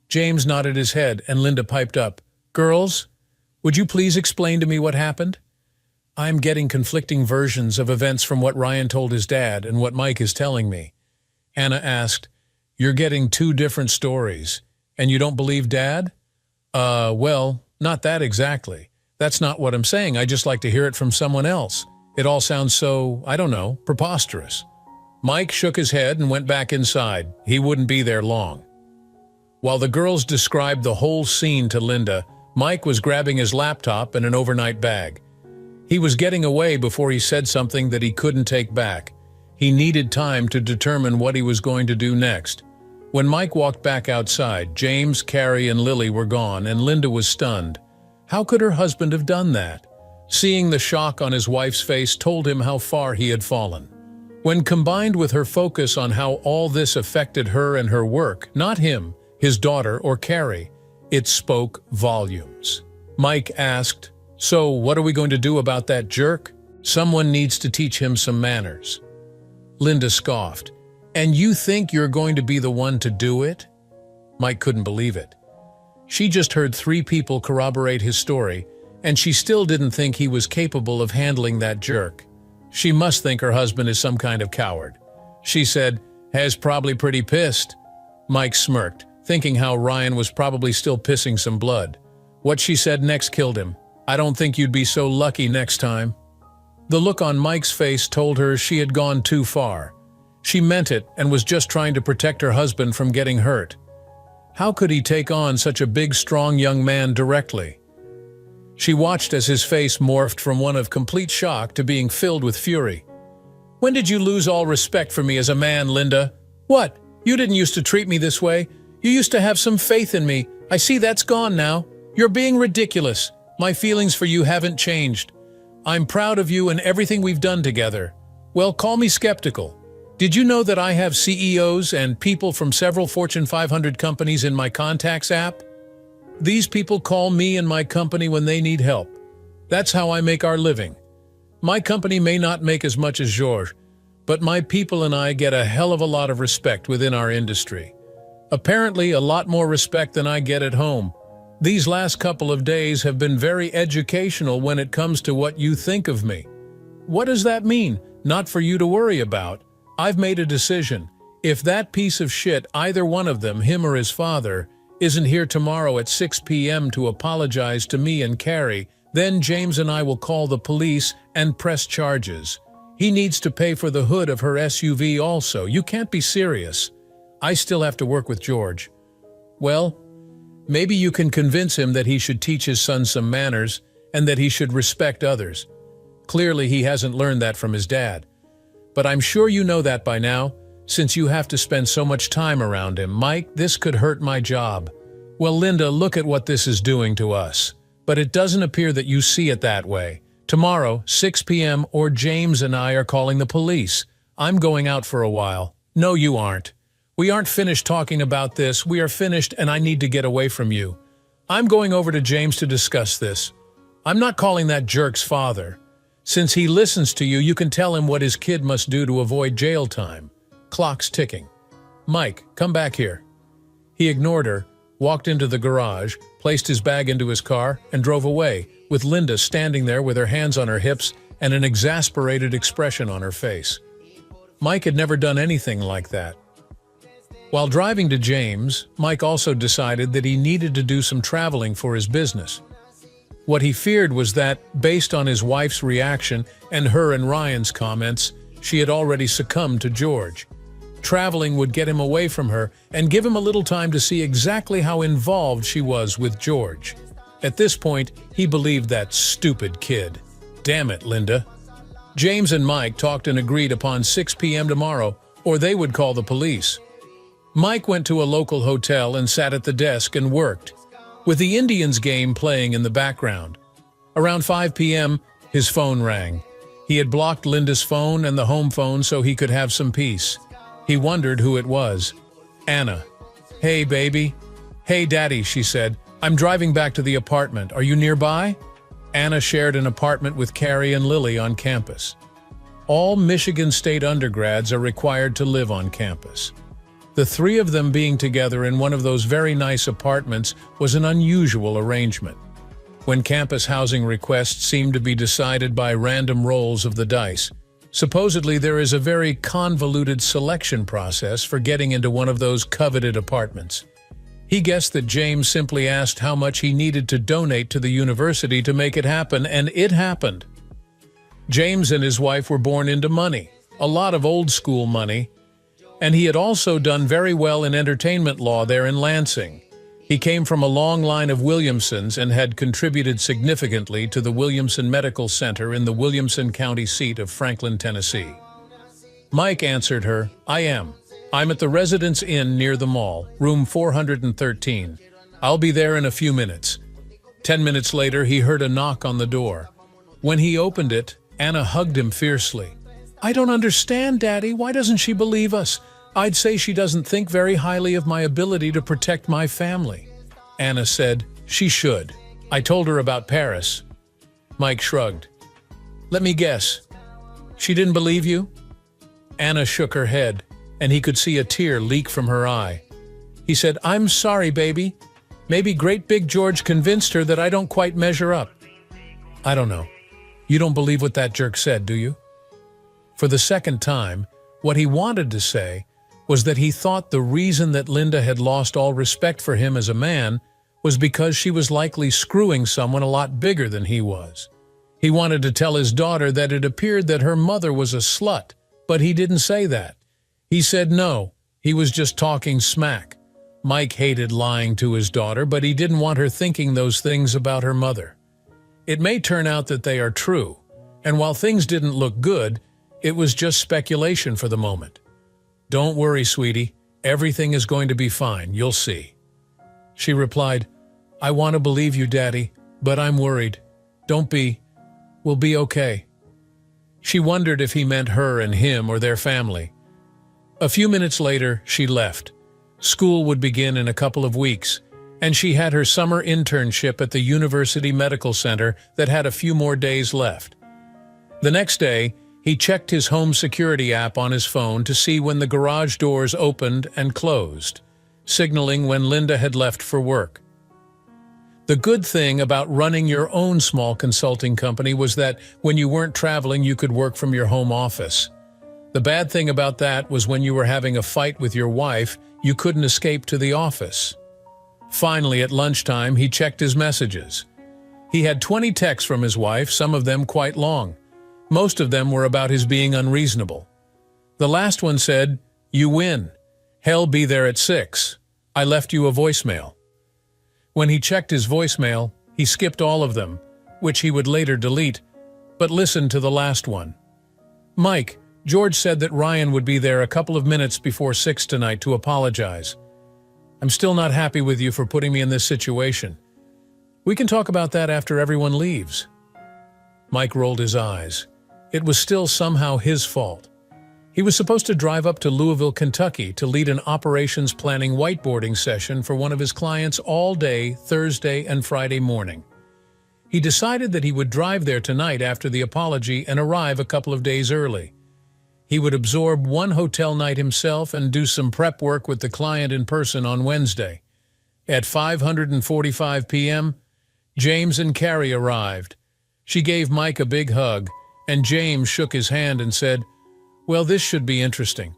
James nodded his head and Linda piped up. Girls, would you please explain to me what happened? I'm getting conflicting versions of events from what Ryan told his dad and what Mike is telling me. Anna asked, You're getting two different stories, and you don't believe Dad? Well, not that exactly. That's not what I'm saying. I just like to hear it from someone else. It all sounds so, I don't know, preposterous. Mike shook his head and went back inside. He wouldn't be there long. While the girls described the whole scene to Linda, Mike was grabbing his laptop and an overnight bag. He was getting away before he said something that he couldn't take back. He needed time to determine what he was going to do next. When Mike walked back outside, James, Carrie, and Lily were gone, and Linda was stunned. How could her husband have done that? Seeing the shock on his wife's face told him how far he had fallen. When combined with her focus on how all this affected her and her work, not him, his daughter, or Carrie, it spoke volumes. Mike asked, So what are we going to do about that jerk? Someone needs to teach him some manners. Linda scoffed. And you think you're going to be the one to do it? Mike couldn't believe it. She just heard 3 people corroborate his story, and she still didn't think he was capable of handling that jerk. She must think her husband is some kind of coward. She said, "Has probably pretty pissed." Mike smirked, thinking how Ryan was probably still pissing some blood. What she said next killed him. "I don't think you'd be so lucky next time." The look on Mike's face told her she had gone too far. She meant it and was just trying to protect her husband from getting hurt. How could he take on such a big, strong young man directly? She watched as his face morphed from one of complete shock to being filled with fury. "When did you lose all respect for me as a man, Linda? What? You didn't used to treat me this way. You used to have some faith in me. I see that's gone now. You're being ridiculous. My feelings for you haven't changed. I'm proud of you and everything we've done together. Well, call me skeptical. Did you know that I have CEOs and people from several Fortune 500 companies in my contacts app? These people call me and my company when they need help. That's how I make our living. My company may not make as much as yours, but my people and I get a hell of a lot of respect within our industry. Apparently a lot more respect than I get at home. These last couple of days have been very educational when it comes to what you think of me. What does that mean? Not for you to worry about. I've made a decision. If that piece of shit, either one of them, him or his father, isn't here tomorrow at 6 p.m. to apologize to me and Carrie, then James and I will call the police and press charges. He needs to pay for the hood of her SUV also. You can't be serious. I still have to work with George. Well, maybe you can convince him that he should teach his son some manners and that he should respect others. Clearly he hasn't learned that from his dad. But I'm sure you know that by now, since you have to spend so much time around him. Mike, this could hurt my job. Well, Linda, look at what this is doing to us. But it doesn't appear that you see it that way. Tomorrow, 6 p.m., or James and I are calling the police. I'm going out for a while. No, you aren't. We aren't finished talking about this. We are finished, and I need to get away from you. I'm going over to James to discuss this. I'm not calling that jerk's father. Since he listens to you, you can tell him what his kid must do to avoid jail time. Clock's ticking. Mike, come back here. He ignored her, walked into the garage, placed his bag into his car, and drove away, with Linda standing there with her hands on her hips and an exasperated expression on her face. Mike had never done anything like that. While driving to James, Mike also decided that he needed to do some traveling for his business. What he feared was that, based on his wife's reaction and her and Ryan's comments, she had already succumbed to George. Traveling would get him away from her and give him a little time to see exactly how involved she was with George. At this point, he believed that stupid kid. Damn it, Linda. James and Mike talked and agreed upon 6 p.m. tomorrow, or they would call the police. Mike went to a local hotel and sat at the desk and worked, with the Indians game playing in the background. Around 5 p.m., his phone rang. He had blocked Linda's phone and the home phone so he could have some peace. He wondered who it was. Anna. "Hey, baby." "Hey, Daddy," she said. "I'm driving back to the apartment. Are you nearby?" Anna shared an apartment with Carrie and Lily on campus. All Michigan State undergrads are required to live on campus. The three of them being together in one of those very nice apartments was an unusual arrangement. When campus housing requests seem to be decided by random rolls of the dice, supposedly there is a very convoluted selection process for getting into one of those coveted apartments. He guessed that James simply asked how much he needed to donate to the university to make it happen, and it happened. James and his wife were born into money, a lot of old-school money, and he had also done very well in entertainment law there in Lansing. He came from a long line of Williamsons and had contributed significantly to the Williamson Medical Center in the Williamson County seat of Franklin, Tennessee. Mike answered her, I'm at the Residence Inn near the mall, room 413. I'll be there in a few minutes." 10 minutes later, he heard a knock on the door. When he opened it, Anna hugged him fiercely. "I don't understand, Daddy. Why doesn't she believe us? I'd say she doesn't think very highly of my ability to protect my family." Anna said, "She should. I told her about Paris." Mike shrugged. "Let me guess. She didn't believe you?" Anna shook her head, and he could see a tear leak from her eye. He said, "I'm sorry, baby. Maybe great big George convinced her that I don't quite measure up." "I don't know. You don't believe what that jerk said, do you?" For the second time, what he wanted to say was that he thought the reason that Linda had lost all respect for him as a man was because she was likely screwing someone a lot bigger than he was. He wanted to tell his daughter that it appeared that her mother was a slut, but he didn't say that. He said no, he was just talking smack. Mike hated lying to his daughter, but he didn't want her thinking those things about her mother. It may turn out that they are true, and while things didn't look good, it was just speculation for the moment. "Don't worry, sweetie. Everything is going to be fine, you'll see." She replied, "I want to believe you, Daddy, but I'm worried. Don't be. We'll be okay." She wondered if he meant her and him or their family. A few minutes later, she left. School would begin in a couple of weeks, and she had her summer internship at the University Medical Center that had a few more days left. The next day, he checked his home security app on his phone to see when the garage doors opened and closed, signaling when Linda had left for work. The good thing about running your own small consulting company was that when you weren't traveling, you could work from your home office. The bad thing about that was when you were having a fight with your wife, you couldn't escape to the office. Finally, at lunchtime, he checked his messages. He had 20 texts from his wife, some of them quite long. Most of them were about his being unreasonable. The last one said, "You win. Hell be there at 6. I left you a voicemail." When he checked his voicemail, he skipped all of them, which he would later delete, but listened to the last one. "Mike, George said that Ryan would be there a couple of minutes before 6 tonight to apologize. I'm still not happy with you for putting me in this situation. We can talk about that after everyone leaves." Mike rolled his eyes. It was still somehow his fault. He was supposed to drive up to Louisville, Kentucky to lead an operations planning whiteboarding session for one of his clients all day Thursday and Friday morning. He decided that he would drive there tonight after the apology and arrive a couple of days early. He would absorb one hotel night himself and do some prep work with the client in person on Wednesday. At 5:45 p.m., James and Carrie arrived. She gave Mike a big hug, and James shook his hand and said, "Well, this should be interesting.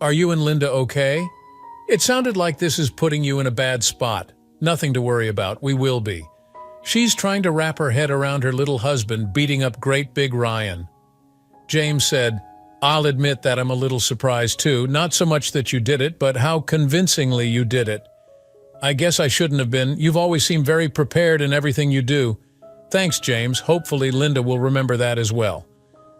Are you and Linda okay? It sounded like this is putting you in a bad spot. Nothing to worry about, we will be. She's trying to wrap her head around her little husband beating up great big Ryan." James said, "I'll admit that I'm a little surprised too, not so much that you did it, but how convincingly you did it. I guess I shouldn't have been. You've always seemed very prepared in everything you do. Thanks, James. Hopefully Linda will remember that as well.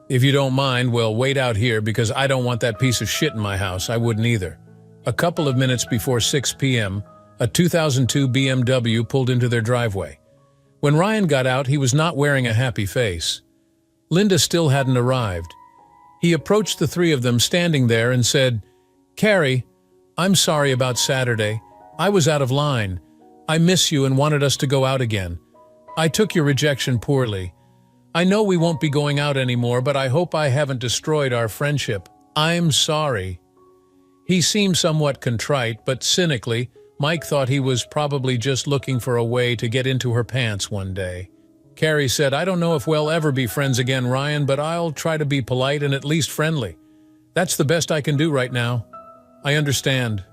If you don't mind, we'll wait out here because I don't want that piece of shit in my house. I wouldn't either." A couple of minutes before 6 p.m., a 2002 BMW pulled into their driveway. When Ryan got out, he was not wearing a happy face. Linda still hadn't arrived. He approached the three of them standing there and said, "Carrie, I'm sorry about Saturday. I was out of line. I miss you and wanted us to go out again. I took your rejection poorly. I know we won't be going out anymore, but I hope I haven't destroyed our friendship. I'm sorry." He seemed somewhat contrite, but cynically, Mike thought he was probably just looking for a way to get into her pants one day. Carrie said, "I don't know if we'll ever be friends again, Ryan, but I'll try to be polite and at least friendly. That's the best I can do right now. I understand."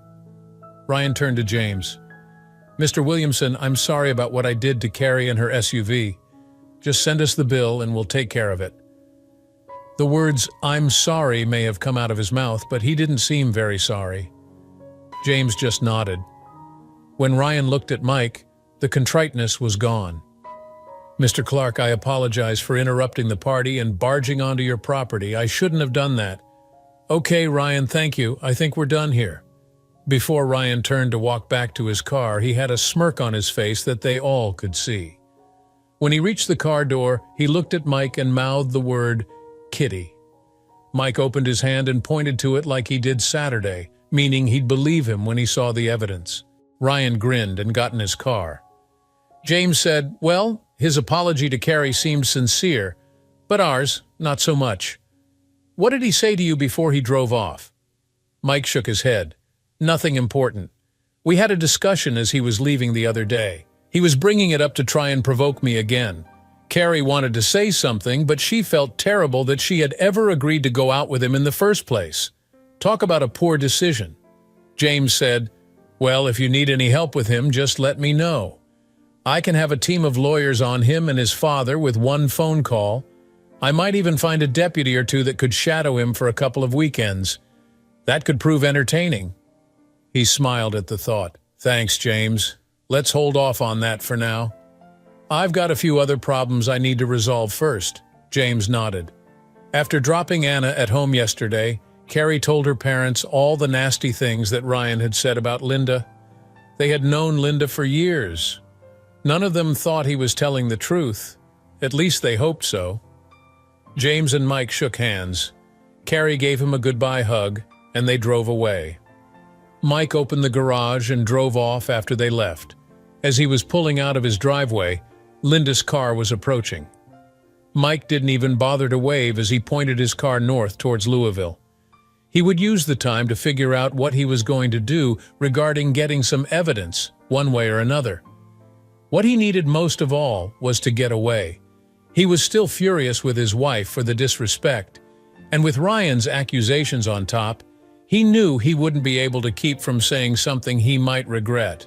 Ryan turned to James. "Mr. Williamson, I'm sorry about what I did to Carrie and her SUV. Just send us the bill and we'll take care of it." The words, "I'm sorry," may have come out of his mouth, but he didn't seem very sorry. James just nodded. When Ryan looked at Mike, the contriteness was gone. "Mr. Clark, I apologize for interrupting the party and barging onto your property. I shouldn't have done that." "Okay, Ryan, thank you. I think we're done here." Before Ryan turned to walk back to his car, he had a smirk on his face that they all could see. When he reached the car door, he looked at Mike and mouthed the word, "Kitty." Mike opened his hand and pointed to it like he did Saturday, meaning he'd believe him when he saw the evidence. Ryan grinned and got in his car. James said, "Well, his apology to Carrie seemed sincere, but ours, not so much. What did he say to you before he drove off?" Mike shook his head. "Nothing important. We had a discussion as he was leaving the other day. He was bringing it up to try and provoke me again. Carrie wanted to say something, but she felt terrible that she had ever agreed to go out with him in the first place. Talk about a poor decision." James said, "Well, if you need any help with him, just let me know. I can have a team of lawyers on him and his father with one phone call. I might even find a deputy or two that could shadow him for a couple of weekends. That could prove entertaining." He smiled at the thought. Thanks, James. Let's hold off on that for now. I've got a few other problems I need to resolve first. James nodded. After dropping Anna at home yesterday, Carrie told her parents all the nasty things that Ryan had said about Linda. They had known Linda for years. None of them thought he was telling the truth. At least they hoped so. James and Mike shook hands. Carrie gave him a goodbye hug, and they drove away. Mike opened the garage and drove off after they left. As he was pulling out of his driveway, Linda's car was approaching. Mike didn't even bother to wave as he pointed his car north towards Louisville. He would use the time to figure out what he was going to do regarding getting some evidence, one way or another. What he needed most of all was to get away. He was still furious with his wife for the disrespect, and with Ryan's accusations on top, he knew he wouldn't be able to keep from saying something he might regret.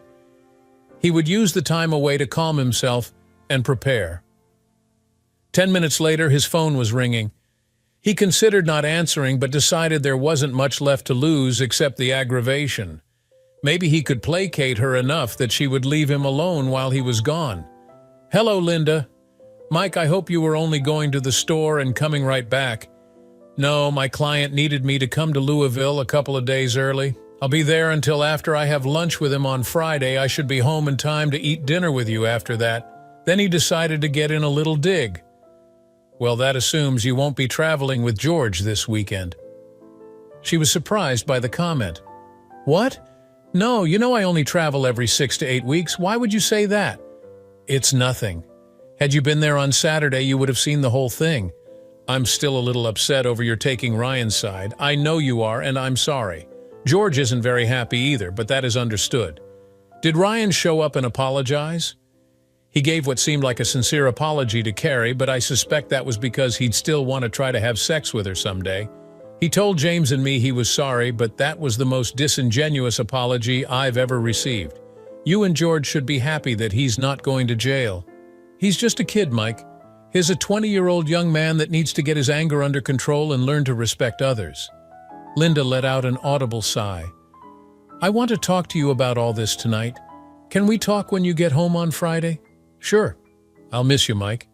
He would use the time away to calm himself and prepare. 10 minutes later, his phone was ringing. He considered not answering, but decided there wasn't much left to lose except the aggravation. Maybe he could placate her enough that she would leave him alone while he was gone. "Hello, Linda. Mike, I hope you were only going to the store and coming right back. No, my client needed me to come to Louisville a couple of days early. I'll be there until after I have lunch with him on Friday. I should be home in time to eat dinner with you after that." Then he decided to get in a little dig. "Well, that assumes you won't be traveling with George this weekend." She was surprised by the comment. "What? No, you know I only travel every 6 to 8 weeks. Why would you say that?" "It's nothing. Had you been there on Saturday, you would have seen the whole thing. I'm still a little upset over your taking Ryan's side. I know you are, and I'm sorry. George isn't very happy either, but that is understood. Did Ryan show up and apologize?" He gave what seemed like a sincere apology to Carrie, but I suspect that was because he'd still want to try to have sex with her someday. He told James and me he was sorry, but that was the most disingenuous apology I've ever received. You and George should be happy that he's not going to jail. He's just a kid, Mike. He's a 20-year-old young man that needs to get his anger under control and learn to respect others. Linda let out an audible sigh. "I want to talk to you about all this tonight. Can we talk when you get home on Friday?" "Sure. I'll miss you, Mike."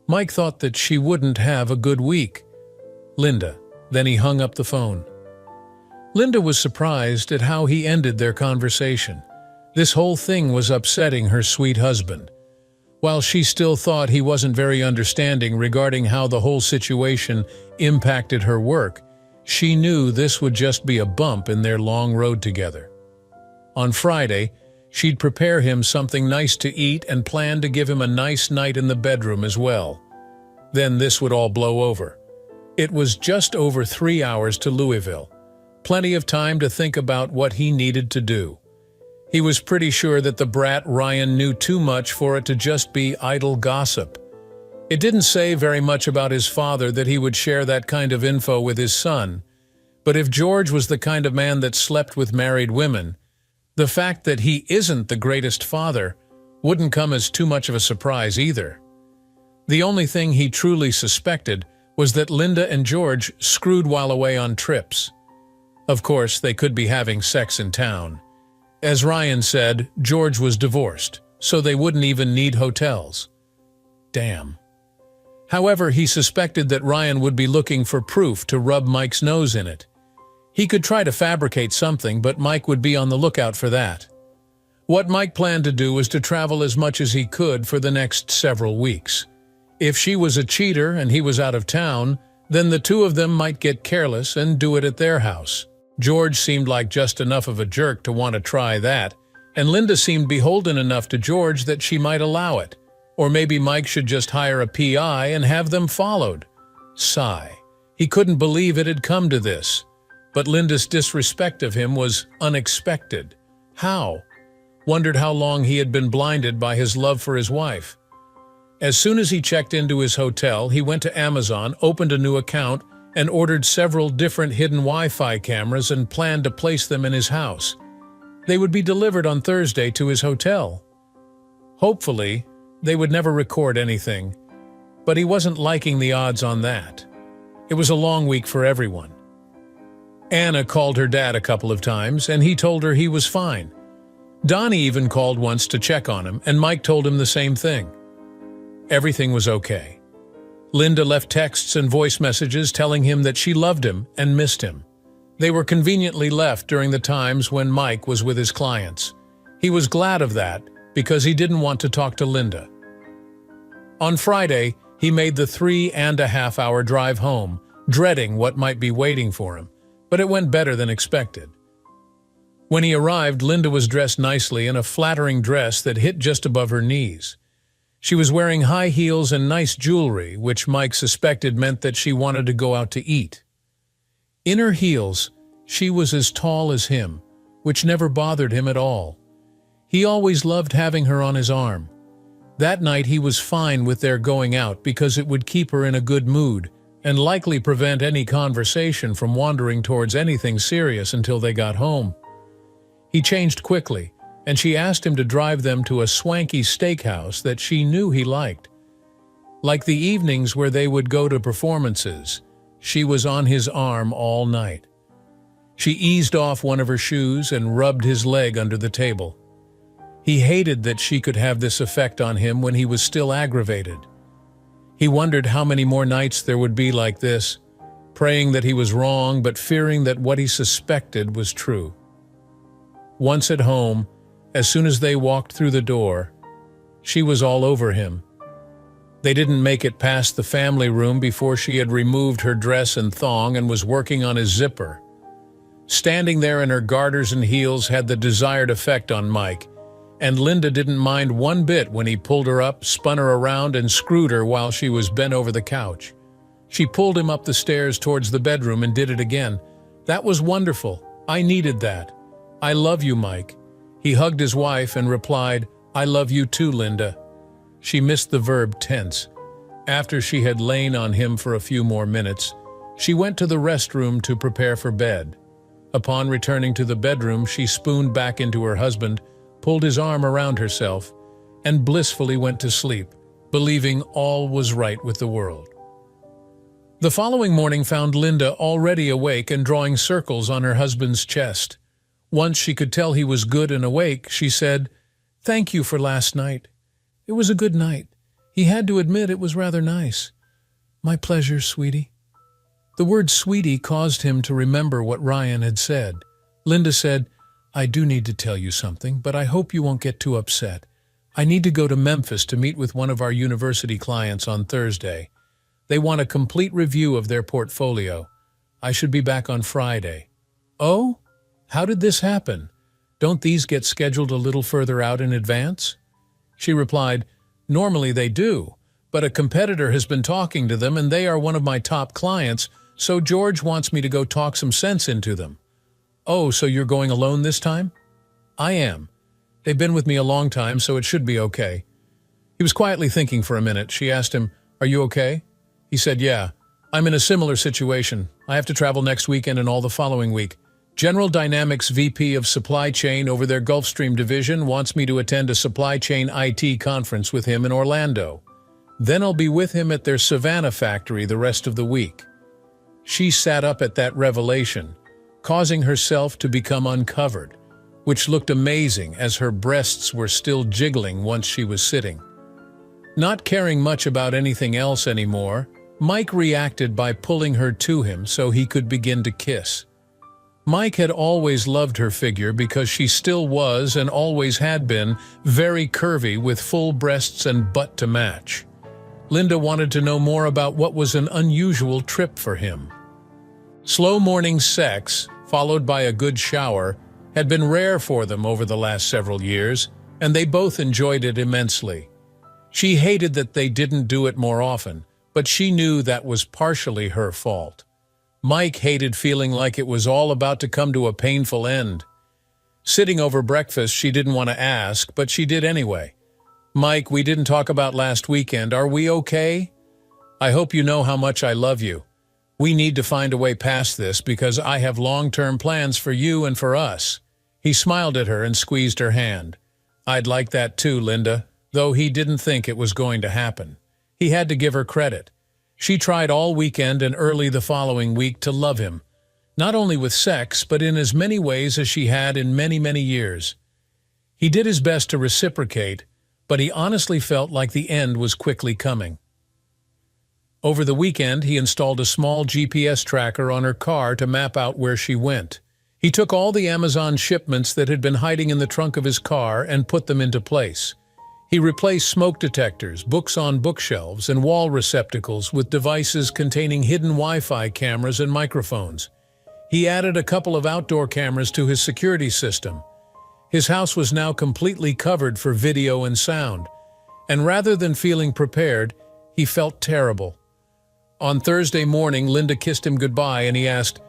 Mike thought that she wouldn't have a good week. "Linda." Then he hung up the phone. Linda was surprised at how he ended their conversation. This whole thing was upsetting her sweet husband. While she still thought he wasn't very understanding regarding how the whole situation impacted her work, she knew this would just be a bump in their long road together. On Friday, she'd prepare him something nice to eat and plan to give him a nice night in the bedroom as well. Then this would all blow over. It was just over 3 hours to Louisville. Plenty of time to think about what he needed to do. He was pretty sure that the brat Ryan knew too much for it to just be idle gossip. It didn't say very much about his father that he would share that kind of info with his son, but if George was the kind of man that slept with married women, the fact that he isn't the greatest father wouldn't come as too much of a surprise either. The only thing he truly suspected was that Linda and George screwed while away on trips. Of course, they could be having sex in town. As Ryan said, George was divorced, so they wouldn't even need hotels. Damn. However, he suspected that Ryan would be looking for proof to rub Mike's nose in it. He could try to fabricate something, but Mike would be on the lookout for that. What Mike planned to do was to travel as much as he could for the next several weeks. If she was a cheater and he was out of town, then the two of them might get careless and do it at their house. George seemed like just enough of a jerk to want to try that, and Linda seemed beholden enough to George that she might allow it. Or maybe Mike should just hire a PI and have them followed. Sigh. He couldn't believe it had come to this. But Linda's disrespect of him was unexpected. How? Wondered how long he had been blinded by his love for his wife. As soon as he checked into his hotel, he went to Amazon, opened a new account, and ordered several different hidden Wi-Fi cameras and planned to place them in his house. They would be delivered on Thursday to his hotel. Hopefully, they would never record anything, but he wasn't liking the odds on that. It was a long week for everyone. Anna called her dad a couple of times, and he told her he was fine. Donnie even called once to check on him, and Mike told him the same thing. Everything was okay. Linda left texts and voice messages telling him that she loved him and missed him. They were conveniently left during the times when Mike was with his clients. He was glad of that because he didn't want to talk to Linda. On Friday, he made the 3.5-hour drive home, dreading what might be waiting for him, but it went better than expected. When he arrived, Linda was dressed nicely in a flattering dress that hit just above her knees. She was wearing high heels and nice jewelry, which Mike suspected meant that she wanted to go out to eat. In her heels, she was as tall as him, which never bothered him at all. He always loved having her on his arm. That night he was fine with their going out because it would keep her in a good mood and likely prevent any conversation from wandering towards anything serious until they got home. He changed quickly, and she asked him to drive them to a swanky steakhouse that she knew he liked. Like the evenings where they would go to performances, she was on his arm all night. She eased off one of her shoes and rubbed his leg under the table. He hated that she could have this effect on him when he was still aggravated. He wondered how many more nights there would be like this, praying that he was wrong but fearing that what he suspected was true. Once at home, as soon as they walked through the door, she was all over him. They didn't make it past the family room before she had removed her dress and thong and was working on his zipper. Standing there in her garters and heels had the desired effect on Mike, and Linda didn't mind one bit when he pulled her up, spun her around, and screwed her while she was bent over the couch. She pulled him up the stairs towards the bedroom and did it again. That was wonderful. I needed that. I love you, Mike. He hugged his wife and replied, I love you too, Linda. She missed the verb tense. After she had lain on him for a few more minutes, she went to the restroom to prepare for bed. Upon returning to the bedroom, she spooned back into her husband, pulled his arm around herself, and blissfully went to sleep, believing all was right with the world. The following morning found Linda already awake and drawing circles on her husband's chest. Once she could tell he was good and awake, she said, "Thank you for last night. It was a good night. He had to admit it was rather nice." "My pleasure, sweetie." The word sweetie caused him to remember what Ryan had said. Linda said, "I do need to tell you something, but I hope you won't get too upset. I need to go to Memphis to meet with one of our university clients on Thursday. They want a complete review of their portfolio. I should be back on Friday." "Oh? How did this happen? Don't these get scheduled a little further out in advance?" She replied, "Normally they do, but a competitor has been talking to them and they are one of my top clients, so George wants me to go talk some sense into them." "Oh, so you're going alone this time?" "I am. They've been with me a long time, so it should be okay." He was quietly thinking for a minute. She asked him, "Are you okay?" He said, "Yeah. I'm in a similar situation. I have to travel next weekend and all the following week. General Dynamics VP of Supply Chain over their Gulfstream division wants me to attend a supply chain IT conference with him in Orlando. Then I'll be with him at their Savannah factory the rest of the week." She sat up at that revelation, causing herself to become uncovered, which looked amazing as her breasts were still jiggling once she was sitting. Not caring much about anything else anymore, Mike reacted by pulling her to him so he could begin to kiss. Mike had always loved her figure because she still was and always had been very curvy with full breasts and butt to match. Linda wanted to know more about what was an unusual trip for him. Slow morning sex, followed by a good shower, had been rare for them over the last several years, and they both enjoyed it immensely. She hated that they didn't do it more often, but she knew that was partially her fault. Mike hated feeling like it was all about to come to a painful end. Sitting over breakfast, she didn't want to ask, but she did anyway. "Mike, we didn't talk about last weekend. Are we okay? I hope you know how much I love you. We need to find a way past this because I have long-term plans for you and for us." He smiled at her and squeezed her hand. "I'd like that too, Linda," though he didn't think it was going to happen. He had to give her credit. She tried all weekend and early the following week to love him, not only with sex, but in as many ways as she had in many, many years. He did his best to reciprocate, but he honestly felt like the end was quickly coming. Over the weekend, he installed a small GPS tracker on her car to map out where she went. He took all the Amazon shipments that had been hiding in the trunk of his car and put them into place. He replaced smoke detectors, books on bookshelves, and wall receptacles with devices containing hidden Wi-Fi cameras and microphones. He added a couple of outdoor cameras to his security system. His house was now completely covered for video and sound, and rather than feeling prepared, he felt terrible. On Thursday morning, Linda kissed him goodbye and he asked,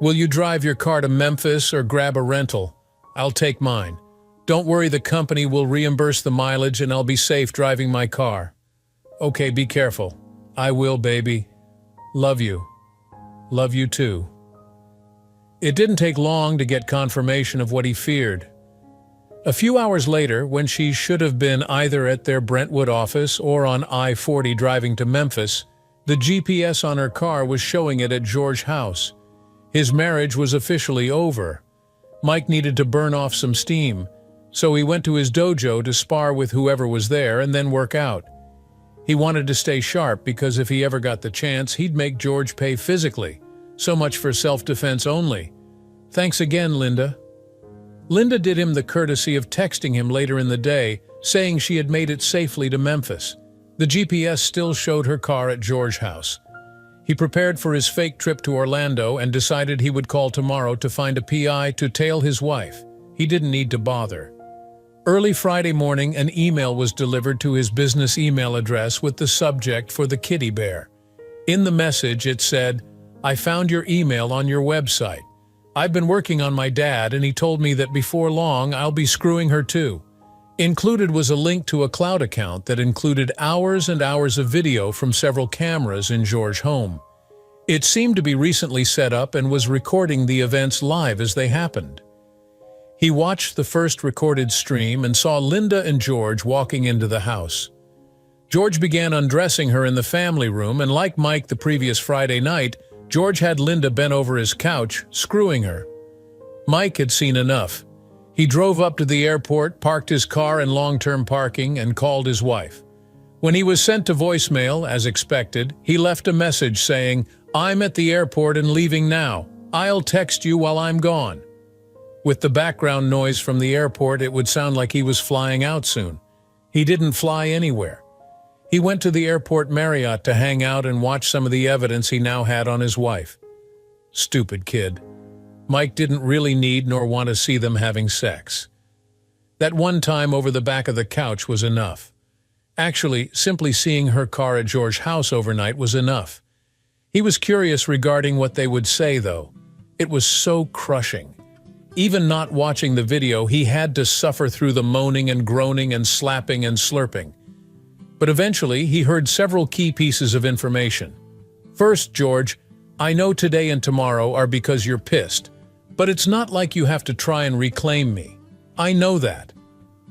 "Will you drive your car to Memphis or grab a rental? I'll take mine. Don't worry, the company will reimburse the mileage and I'll be safe driving my car." "Okay, be careful." "I will, baby. Love you." "Love you too." It didn't take long to get confirmation of what he feared. A few hours later, when she should have been either at their Brentwood office or on I-40 driving to Memphis, the GPS on her car was showing it at George's house. His marriage was officially over. Mike needed to burn off some steam, so he went to his dojo to spar with whoever was there and then work out. He wanted to stay sharp because if he ever got the chance, he'd make George pay physically. So much for self-defense only. "Thanks again, Linda." Linda did him the courtesy of texting him later in the day, saying she had made it safely to Memphis. The GPS still showed her car at George's house. He prepared for his fake trip to Orlando and decided he would call tomorrow to find a PI to tail his wife. He didn't need to bother. Early Friday morning, an email was delivered to his business email address with the subject for the kitty bear. In the message, it said, "I found your email on your website. I've been working on my dad and he told me that before long I'll be screwing her too." Included was a link to a cloud account that included hours and hours of video from several cameras in George's home. It seemed to be recently set up and was recording the events live as they happened. He watched the first recorded stream and saw Linda and George walking into the house. George began undressing her in the family room, and like Mike the previous Friday night, George had Linda bent over his couch, screwing her. Mike had seen enough. He drove up to the airport, parked his car in long-term parking, and called his wife. When he was sent to voicemail, as expected, he left a message saying, "I'm at the airport and leaving now. I'll text you while I'm gone." With the background noise from the airport, it would sound like he was flying out soon. He didn't fly anywhere. He went to the airport Marriott to hang out and watch some of the evidence he now had on his wife. Stupid kid. Mike didn't really need nor want to see them having sex. That one time over the back of the couch was enough. Actually, simply seeing her car at George's house overnight was enough. He was curious regarding what they would say, though. It was so crushing. Even not watching the video, he had to suffer through the moaning and groaning and slapping and slurping. But eventually, he heard several key pieces of information. First, "George, I know today and tomorrow are because you're pissed, but it's not like you have to try and reclaim me. I know that.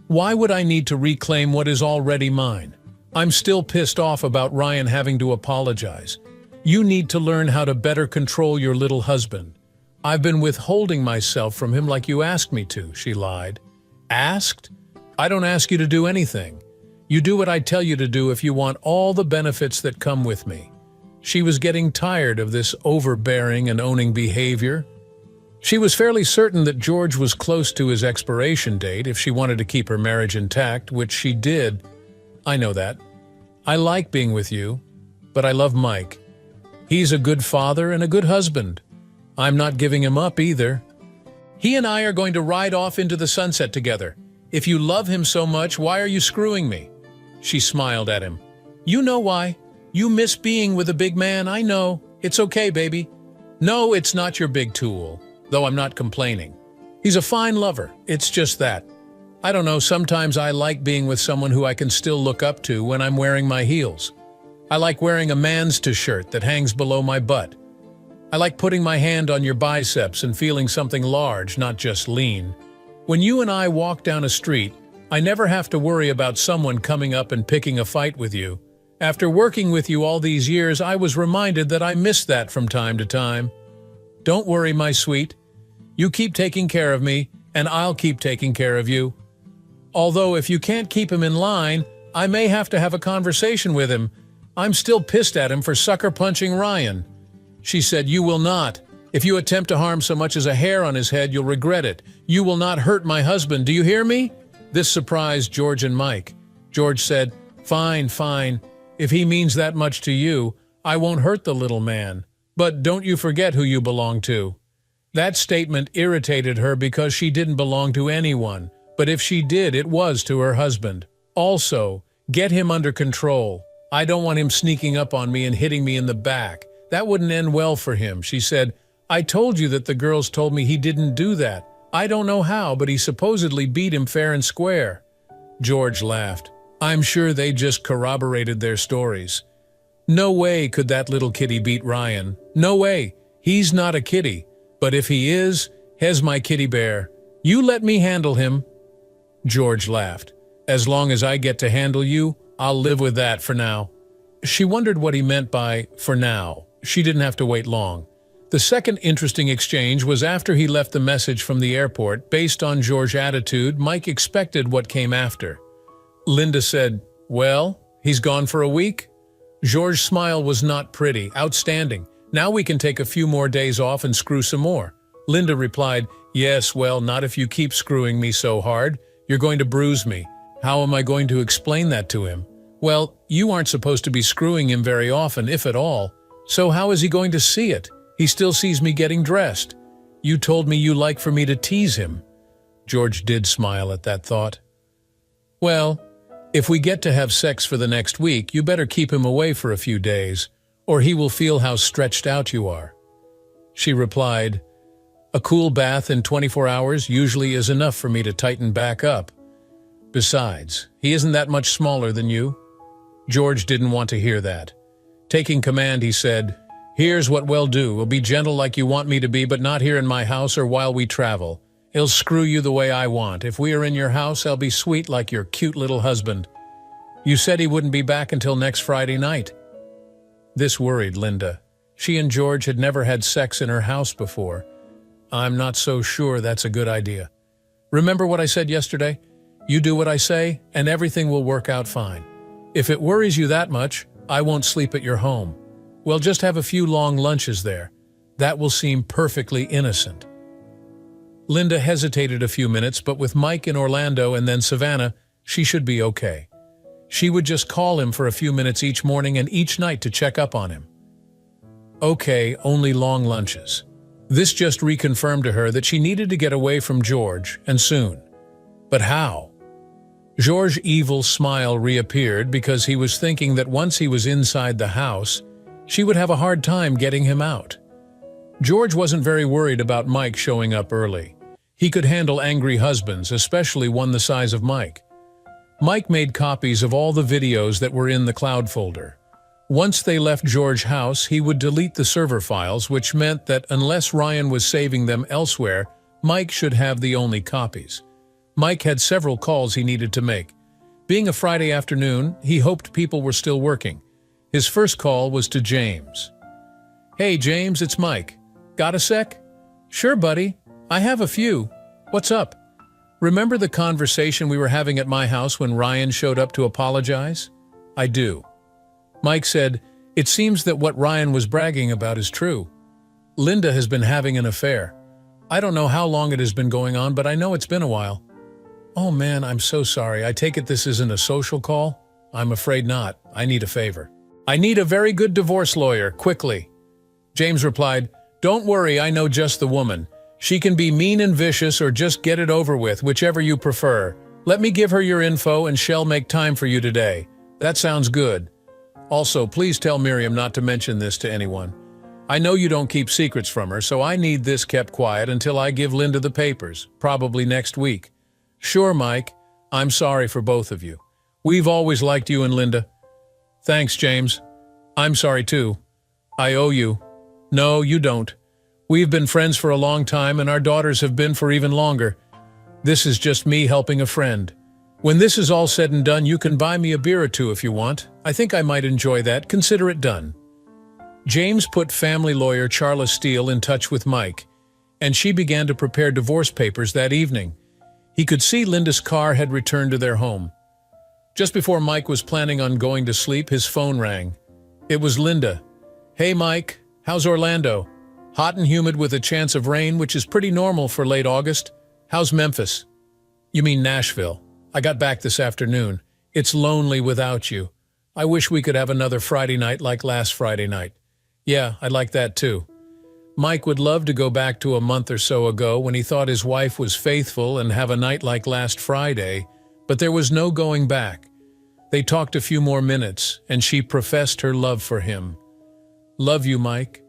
Why would I need to reclaim what is already mine? I'm still pissed off about Ryan having to apologize. You need to learn how to better control your little husband. I've been withholding myself from him like you asked me to," she lied. "Asked? I don't ask you to do anything. You do what I tell you to do if you want all the benefits that come with me." She was getting tired of this overbearing and owning behavior. She was fairly certain that George was close to his expiration date if she wanted to keep her marriage intact, which she did. "I know that. I like being with you, but I love Mike. He's a good father and a good husband. I'm not giving him up either. He and I are going to ride off into the sunset together. If you love him so much, why are you screwing me?" She smiled at him. "You know why. You miss being with a big man, I know. It's okay, baby. No, it's not your big tool, though I'm not complaining. He's a fine lover, it's just that. I don't know, sometimes I like being with someone who I can still look up to when I'm wearing my heels. I like wearing a man's t-shirt that hangs below my butt. I like putting my hand on your biceps and feeling something large, not just lean. When you and I walk down a street, I never have to worry about someone coming up and picking a fight with you. After working with you all these years, I was reminded that I miss that from time to time. Don't worry, my sweet. You keep taking care of me, and I'll keep taking care of you. Although if you can't keep him in line, I may have to have a conversation with him. I'm still pissed at him for sucker punching Ryan." She said, "You will not. If you attempt to harm so much as a hair on his head, you'll regret it. You will not hurt my husband. Do you hear me?" This surprised George and Mike. George said, "Fine, fine. If he means that much to you, I won't hurt the little man. But don't you forget who you belong to." That statement irritated her because she didn't belong to anyone, but if she did, it was to her husband. Also, get him under control. I don't want him sneaking up on me and hitting me in the back. That wouldn't end well for him. She said, "I told you that the girls told me he didn't do that. I don't know how, but he supposedly beat him fair and square." George laughed. "I'm sure they just corroborated their stories. No way could that little kitty beat Ryan. No way. He's not a kitty. But if he is, here's my kitty bear. You let me handle him." George laughed. "As long as I get to handle you, I'll live with that for now." She wondered what he meant by "for now." She didn't have to wait long. The second interesting exchange was after he left the message from the airport. Based on George's attitude, Mike expected what came after. Linda said, "Well, he's gone for a week?" George's smile was not pretty. "Outstanding. Now we can take a few more days off and screw some more." Linda replied, "Yes, well, not if you keep screwing me so hard. You're going to bruise me." "How am I going to explain that to him?" "Well, you aren't supposed to be screwing him very often, if at all. So how is he going to see it? He still sees me getting dressed. You told me you like for me to tease him." George did smile at that thought. "Well, if we get to have sex for the next week, you better keep him away for a few days, or he will feel how stretched out you are." She replied, "A cool bath in 24 hours usually is enough for me to tighten back up. Besides, he isn't that much smaller than you." George didn't want to hear that. Taking command, he said, "Here's what we'll do. We'll be gentle like you want me to be, but not here in my house or while we travel. I'll screw you the way I want. If we are in your house, I'll be sweet like your cute little husband. You said he wouldn't be back until next Friday night." This worried Linda. She and George had never had sex in her house before. "I'm not so sure that's a good idea. Remember what I said yesterday? You do what I say, and everything will work out fine. If it worries you that much, I won't sleep at your home. We'll just have a few long lunches there. That will seem perfectly innocent." Linda hesitated a few minutes, but with Mike in Orlando and then Savannah, she should be okay. She would just call him for a few minutes each morning and each night to check up on him. Okay, only long lunches. This just reconfirmed to her that she needed to get away from George, and soon. But how? George's evil smile reappeared because he was thinking that once he was inside the house, she would have a hard time getting him out. George wasn't very worried about Mike showing up early. He could handle angry husbands, especially one the size of Mike. Mike made copies of all the videos that were in the cloud folder. Once they left George's house, he would delete the server files, which meant that unless Ryan was saving them elsewhere, Mike should have the only copies. Mike had several calls he needed to make. Being a Friday afternoon, he hoped people were still working. His first call was to James. "Hey James, it's Mike. Got a sec?" "Sure, buddy. I have a few. What's up?" "Remember the conversation we were having at my house when Ryan showed up to apologize?" "I do." Mike said, "It seems that what Ryan was bragging about is true. Linda has been having an affair. I don't know how long it has been going on, but I know it's been a while." "Oh man, I'm so sorry. I take it this isn't a social call?" "I'm afraid not. I need a favor." "I need a very good divorce lawyer, quickly." James replied, "Don't worry, I know just the woman. She can be mean and vicious or just get it over with, whichever you prefer. Let me give her your info and she'll make time for you today." "That sounds good. Also, please tell Miriam not to mention this to anyone. I know you don't keep secrets from her, so I need this kept quiet until I give Linda the papers, probably next week." "Sure, Mike. I'm sorry for both of you. We've always liked you and Linda." "Thanks, James. I'm sorry too. I owe you." "No, you don't. We've been friends for a long time and our daughters have been for even longer. This is just me helping a friend. When this is all said and done, you can buy me a beer or two if you want. I think I might enjoy that. Consider it done." James put family lawyer Charla Steele in touch with Mike, and she began to prepare divorce papers that evening. He could see Linda's car had returned to their home. Just before Mike was planning on going to sleep, his phone rang. It was Linda. "Hey Mike, how's Orlando? Hot and humid with a chance of rain, which is pretty normal for late August. How's Memphis?" "You mean Nashville. I got back this afternoon. It's lonely without you. I wish we could have another Friday night like last Friday night." "Yeah, I'd like that too." Mike would love to go back to a month or so ago when he thought his wife was faithful and have a night like last Friday, but there was no going back. They talked a few more minutes, and she professed her love for him. "Love you, Mike.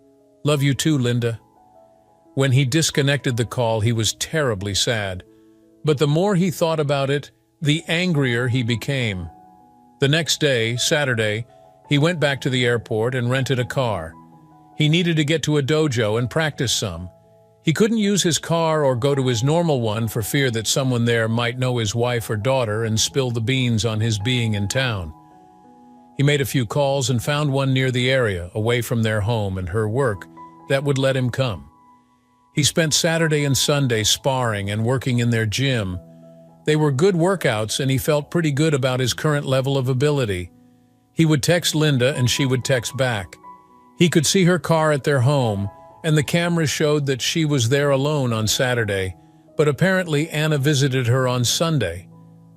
Love you too, Linda." When he disconnected the call, he was terribly sad. But the more he thought about it, the angrier he became. The next day, Saturday, he went back to the airport and rented a car. He needed to get to a dojo and practice some. He couldn't use his car or go to his normal one for fear that someone there might know his wife or daughter and spill the beans on his being in town. He made a few calls and found one near the area, away from their home and her work, that would let him come. He spent Saturday and Sunday sparring and working in their gym. They were good workouts and he felt pretty good about his current level of ability. He would text Linda and she would text back. He could see her car at their home, and the cameras showed that she was there alone on Saturday, but apparently Anna visited her on Sunday.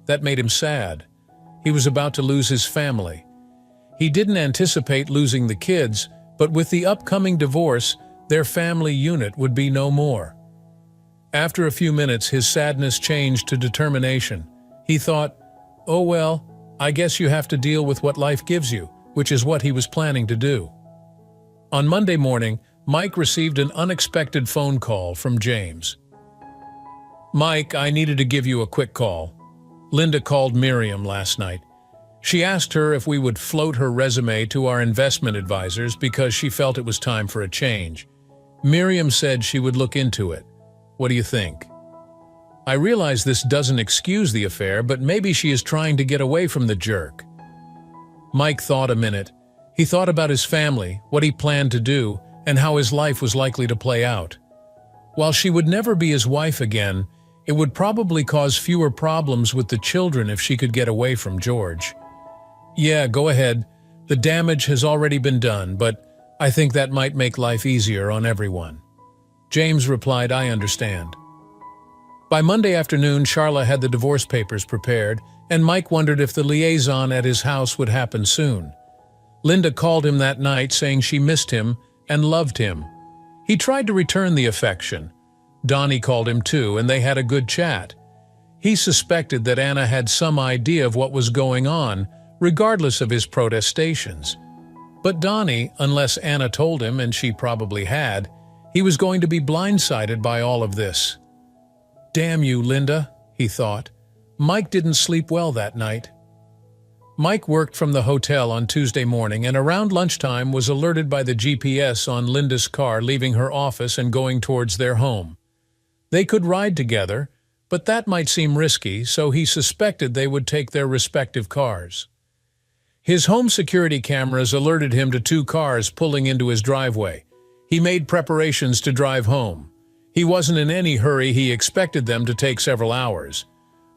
That made him sad. He was about to lose his family. He didn't anticipate losing the kids, but with the upcoming divorce, their family unit would be no more. After a few minutes, his sadness changed to determination. He thought, "Oh well, I guess you have to deal with what life gives you," which is what he was planning to do. On Monday morning, Mike received an unexpected phone call from James. "Mike, I needed to give you a quick call. Linda called Miriam last night. She asked her if we would float her resume to our investment advisors because she felt it was time for a change. Miriam said she would look into it. What do you think?" "I realize this doesn't excuse the affair, but maybe she is trying to get away from the jerk." Mike thought a minute. He thought about his family, what he planned to do, and how his life was likely to play out. While she would never be his wife again, it would probably cause fewer problems with the children if she could get away from George. "Yeah, go ahead. The damage has already been done, but I think that might make life easier on everyone." James replied, "I understand." By Monday afternoon, Charla had the divorce papers prepared, and Mike wondered if the liaison at his house would happen soon. Linda called him that night saying she missed him and loved him. He tried to return the affection. Donnie called him too, and they had a good chat. He suspected that Anna had some idea of what was going on, regardless of his protestations. But Donnie, unless Anna told him, and she probably had, he was going to be blindsided by all of this. "Damn you, Linda," he thought. Mike didn't sleep well that night. Mike worked from the hotel on Tuesday morning and around lunchtime was alerted by the GPS on Linda's car leaving her office and going towards their home. They could ride together, but that might seem risky, so he suspected they would take their respective cars. His home security cameras alerted him to 2 cars pulling into his driveway. He made preparations to drive home. He wasn't in any hurry. He expected them to take several hours.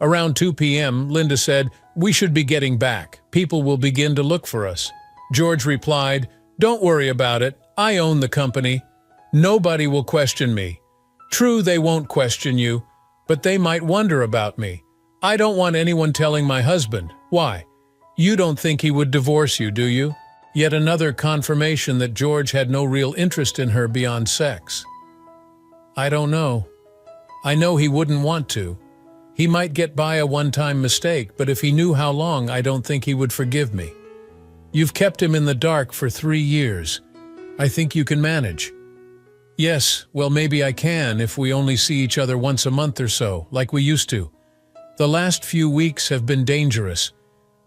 Around 2 p.m., Linda said, "We should be getting back. People will begin to look for us." George replied, "Don't worry about it. I own the company. Nobody will question me. True, they won't question you, but they might wonder about me. I don't want anyone telling my husband. Why? You don't think he would divorce you, do you?" Yet another confirmation that George had no real interest in her beyond sex. "I don't know. I know he wouldn't want to. He might get by a one-time mistake, but if he knew how long, I don't think he would forgive me. You've kept him in the dark for 3 years. I think you can manage." "Yes, well maybe I can if we only see each other once a month or so, like we used to. The last few weeks have been dangerous.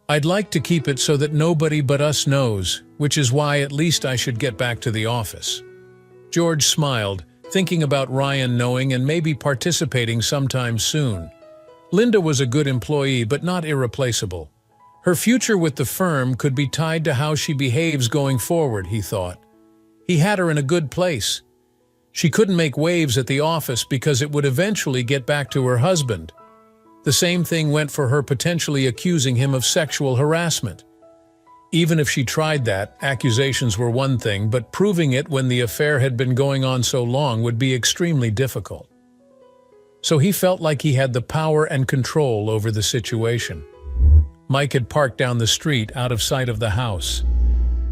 I'd like to keep it so that nobody but us knows, which is why at least I should get back to the office." George smiled, thinking about Ryan knowing and maybe participating sometime soon. Linda was a good employee, but not irreplaceable. Her future with the firm could be tied to how she behaves going forward, he thought. He had her in a good place. She couldn't make waves at the office because it would eventually get back to her husband. The same thing went for her potentially accusing him of sexual harassment. Even if she tried that, accusations were one thing, but proving it when the affair had been going on so long would be extremely difficult. So he felt like he had the power and control over the situation. Mike had parked down the street out of sight of the house.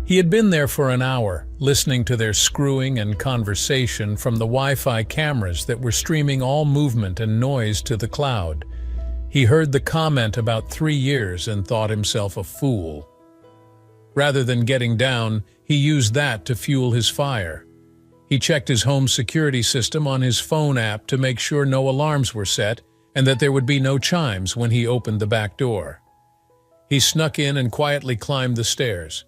He had been there for an hour, listening to their screwing and conversation from the Wi-Fi cameras that were streaming all movement and noise to the cloud. He heard the comment about 3 years and thought himself a fool. Rather than getting down, he used that to fuel his fire. He checked his home security system on his phone app to make sure no alarms were set and that there would be no chimes when he opened the back door. He snuck in and quietly climbed the stairs.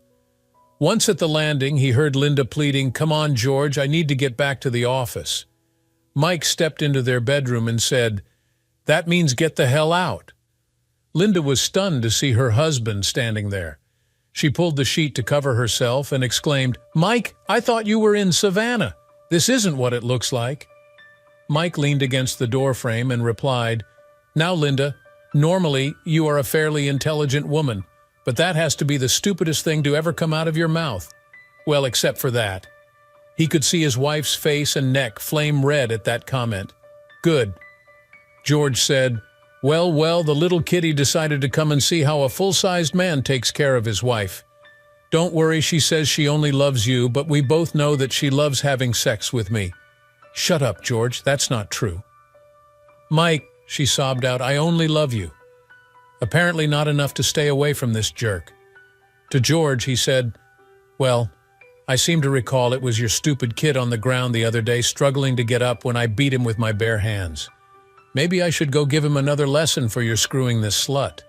Once at the landing, he heard Linda pleading, "Come on, George, I need to get back to the office." Mike stepped into their bedroom and said, "That means get the hell out." Linda was stunned to see her husband standing there. She pulled the sheet to cover herself and exclaimed, "Mike, I thought you were in Savannah. This isn't what it looks like." Mike leaned against the doorframe and replied, "Now, Linda, normally you are a fairly intelligent woman, but that has to be the stupidest thing to ever come out of your mouth. Well, except for that." He could see his wife's face and neck flame red at that comment. "Good." George said, Well, the little kitty decided to come and see how a full-sized man takes care of his wife. Don't worry, she says she only loves you, but we both know that she loves having sex with me." "Shut up, George, that's not true." "Mike," she sobbed out, "I only love you." Apparently not enough to stay away from this jerk. To George, he said, "Well, I seem to recall it was your stupid kid on the ground the other day struggling to get up when I beat him with my bare hands. Maybe I should go give him another lesson for your screwing this slut.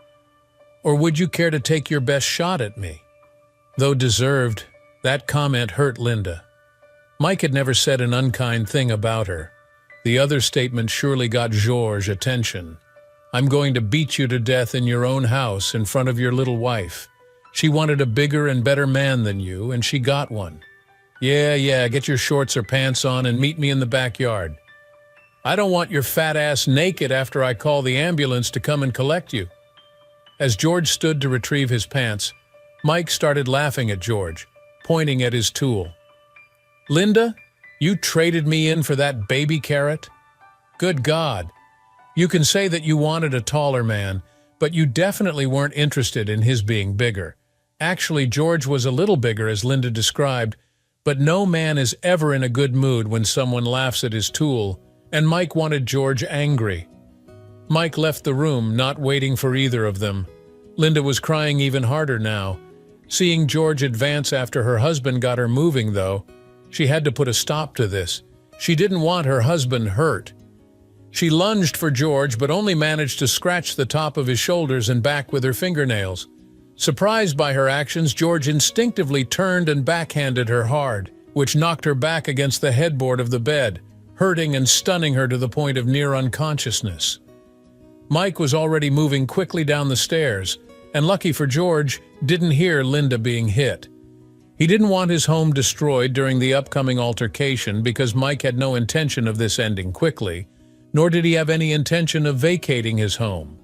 Or would you care to take your best shot at me?" Though deserved, that comment hurt Linda. Mike had never said an unkind thing about her. The other statement surely got George's attention. "I'm going to beat you to death in your own house in front of your little wife. She wanted a bigger and better man than you, and she got one. Yeah, get your shorts or pants on and meet me in the backyard. I don't want your fat ass naked after I call the ambulance to come and collect you." As George stood to retrieve his pants, Mike started laughing at George, pointing at his tool. "Linda, you traded me in for that baby carrot? Good God. You can say that you wanted a taller man, but you definitely weren't interested in his being bigger. Actually, George was a little bigger, as Linda described, but no man is ever in a good mood when someone laughs at his tool, and Mike wanted George angry. Mike left the room, not waiting for either of them. Linda was crying even harder now. Seeing George advance after her husband got her moving, though, she had to put a stop to this. She didn't want her husband hurt. She lunged for George, but only managed to scratch the top of his shoulders and back with her fingernails. Surprised by her actions, George instinctively turned and backhanded her hard, which knocked her back against the headboard of the bed, hurting and stunning her to the point of near unconsciousness. Mike was already moving quickly down the stairs, and lucky for George, didn't hear Linda being hit. He didn't want his home destroyed during the upcoming altercation because Mike had no intention of this ending quickly, nor did he have any intention of vacating his home.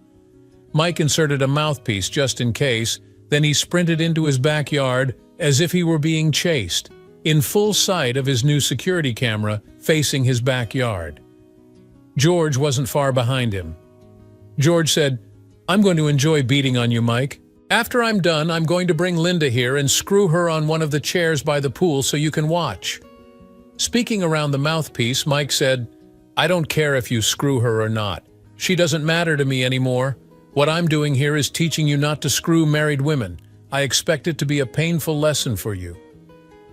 Mike inserted a mouthpiece just in case, then he sprinted into his backyard as if he were being chased, in full sight of his new security camera facing his backyard. George wasn't far behind him. George said, "I'm going to enjoy beating on you, Mike. After I'm done, I'm going to bring Linda here and screw her on one of the chairs by the pool so you can watch." Speaking around the mouthpiece, Mike said, "I don't care if you screw her or not. She doesn't matter to me anymore. What I'm doing here is teaching you not to screw married women. I expect it to be a painful lesson for you."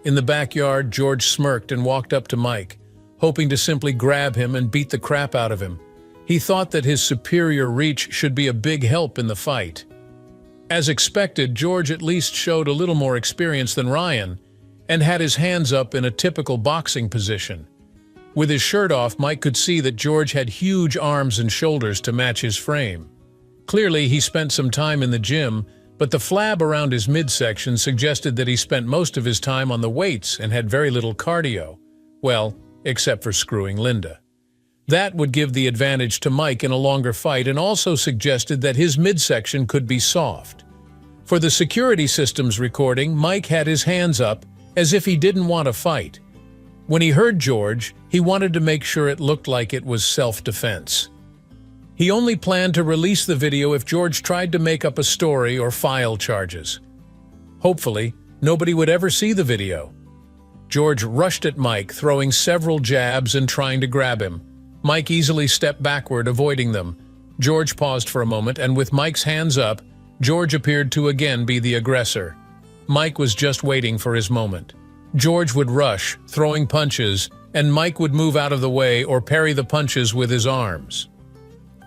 In the backyard, George smirked and walked up to Mike, hoping to simply grab him and beat the crap out of him. He thought that his superior reach should be a big help in the fight. As expected, George at least showed a little more experience than Ryan, and had his hands up in a typical boxing position. With his shirt off, Mike could see that George had huge arms and shoulders to match his frame. Clearly, he spent some time in the gym, but the flab around his midsection suggested that he spent most of his time on the weights and had very little cardio. Well, except for screwing Linda. That would give the advantage to Mike in a longer fight, and also suggested that his midsection could be soft. For the security system's recording, Mike had his hands up, as if he didn't want to fight. When he heard George, he wanted to make sure it looked like it was self-defense. He only planned to release the video if George tried to make up a story or file charges. Hopefully, nobody would ever see the video. George rushed at Mike, throwing several jabs and trying to grab him. Mike easily stepped backward, avoiding them. George paused for a moment, and with Mike's hands up, George appeared to again be the aggressor. Mike was just waiting for his moment. George would rush, throwing punches, and Mike would move out of the way or parry the punches with his arms.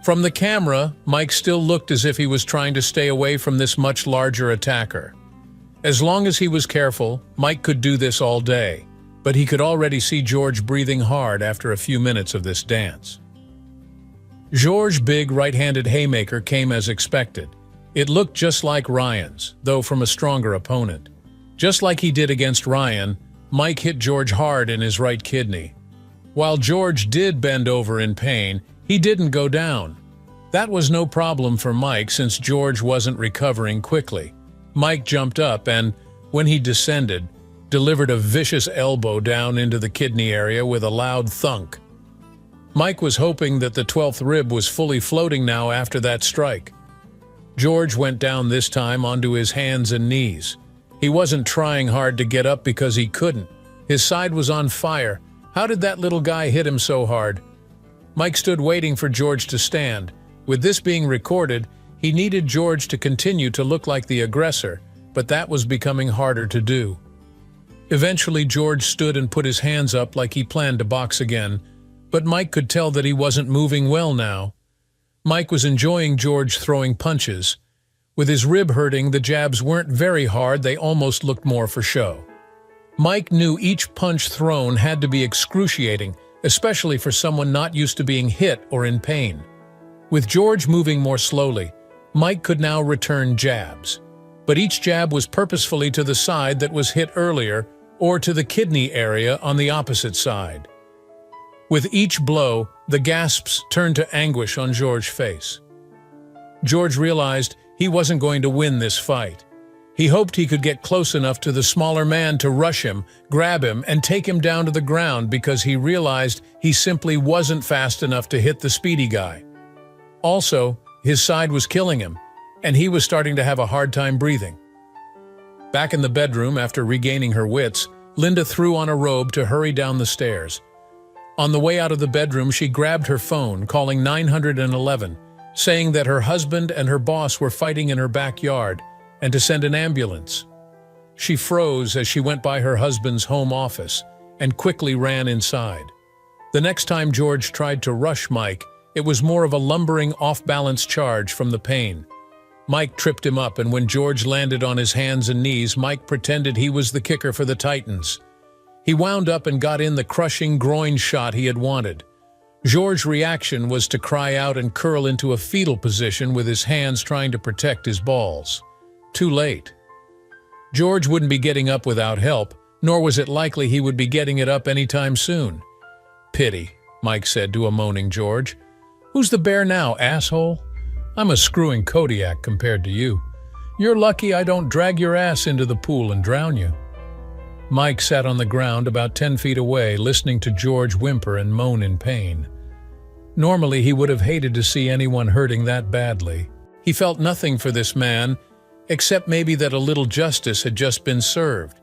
From the camera, Mike still looked as if he was trying to stay away from this much larger attacker. As long as he was careful, Mike could do this all day, but he could already see George breathing hard after a few minutes of this dance. George's big right-handed haymaker came as expected. It looked just like Ryan's, though from a stronger opponent. Just like he did against Ryan, Mike hit George hard in his right kidney. While George did bend over in pain, he didn't go down. That was no problem for Mike since George wasn't recovering quickly. Mike jumped up and, when he descended, delivered a vicious elbow down into the kidney area with a loud thunk. Mike was hoping that the 12th rib was fully floating now after that strike. George went down this time onto his hands and knees. He wasn't trying hard to get up because he couldn't. His side was on fire. How did that little guy hit him so hard? Mike stood waiting for George to stand. With this being recorded, he needed George to continue to look like the aggressor, but that was becoming harder to do. Eventually, George stood and put his hands up like he planned to box again, but Mike could tell that he wasn't moving well now. Mike was enjoying George throwing punches. With his rib hurting, the jabs weren't very hard, they almost looked more for show. Mike knew each punch thrown had to be excruciating, especially for someone not used to being hit or in pain. With George moving more slowly, Mike could now return jabs. But each jab was purposefully to the side that was hit earlier or to the kidney area on the opposite side. With each blow, the gasps turned to anguish on George's face. George realized he wasn't going to win this fight. He hoped he could get close enough to the smaller man to rush him, grab him, and take him down to the ground because he realized he simply wasn't fast enough to hit the speedy guy. Also, his side was killing him, and he was starting to have a hard time breathing. Back in the bedroom, after regaining her wits, Linda threw on a robe to hurry down the stairs. On the way out of the bedroom, she grabbed her phone, calling 911, saying that her husband and her boss were fighting in her backyard and to send an ambulance. She froze as she went by her husband's home office and quickly ran inside. The next time George tried to rush Mike, it was more of a lumbering, off-balance charge from the pain. Mike tripped him up, and when George landed on his hands and knees, Mike pretended he was the kicker for the Titans. He wound up and got in the crushing groin shot he had wanted. George's reaction was to cry out and curl into a fetal position with his hands trying to protect his balls. Too late. George wouldn't be getting up without help, nor was it likely he would be getting it up anytime soon. "Pity," Mike said to a moaning George. "Who's the bear now, asshole? I'm a screwing Kodiak compared to you. You're lucky I don't drag your ass into the pool and drown you." Mike sat on the ground about 10 feet away, listening to George whimper and moan in pain. Normally, he would have hated to see anyone hurting that badly. He felt nothing for this man, except maybe that a little justice had just been served.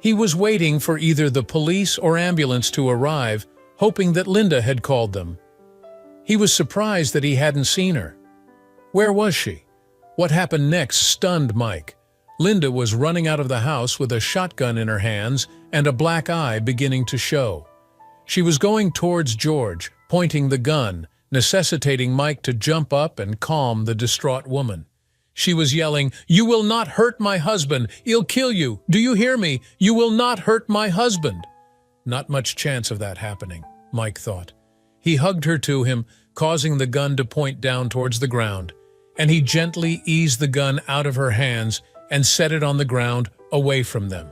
He was waiting for either the police or ambulance to arrive, hoping that Linda had called them. He was surprised that he hadn't seen her. Where was she? What happened next stunned Mike. Linda was running out of the house with a shotgun in her hands and a black eye beginning to show. She was going towards George, pointing the gun, necessitating Mike to jump up and calm the distraught woman. She was yelling, "You will not hurt my husband! He'll kill you! Do you hear me? You will not hurt my husband!" Not much chance of that happening, Mike thought. He hugged her to him, causing the gun to point down towards the ground, and he gently eased the gun out of her hands and set it on the ground away from them.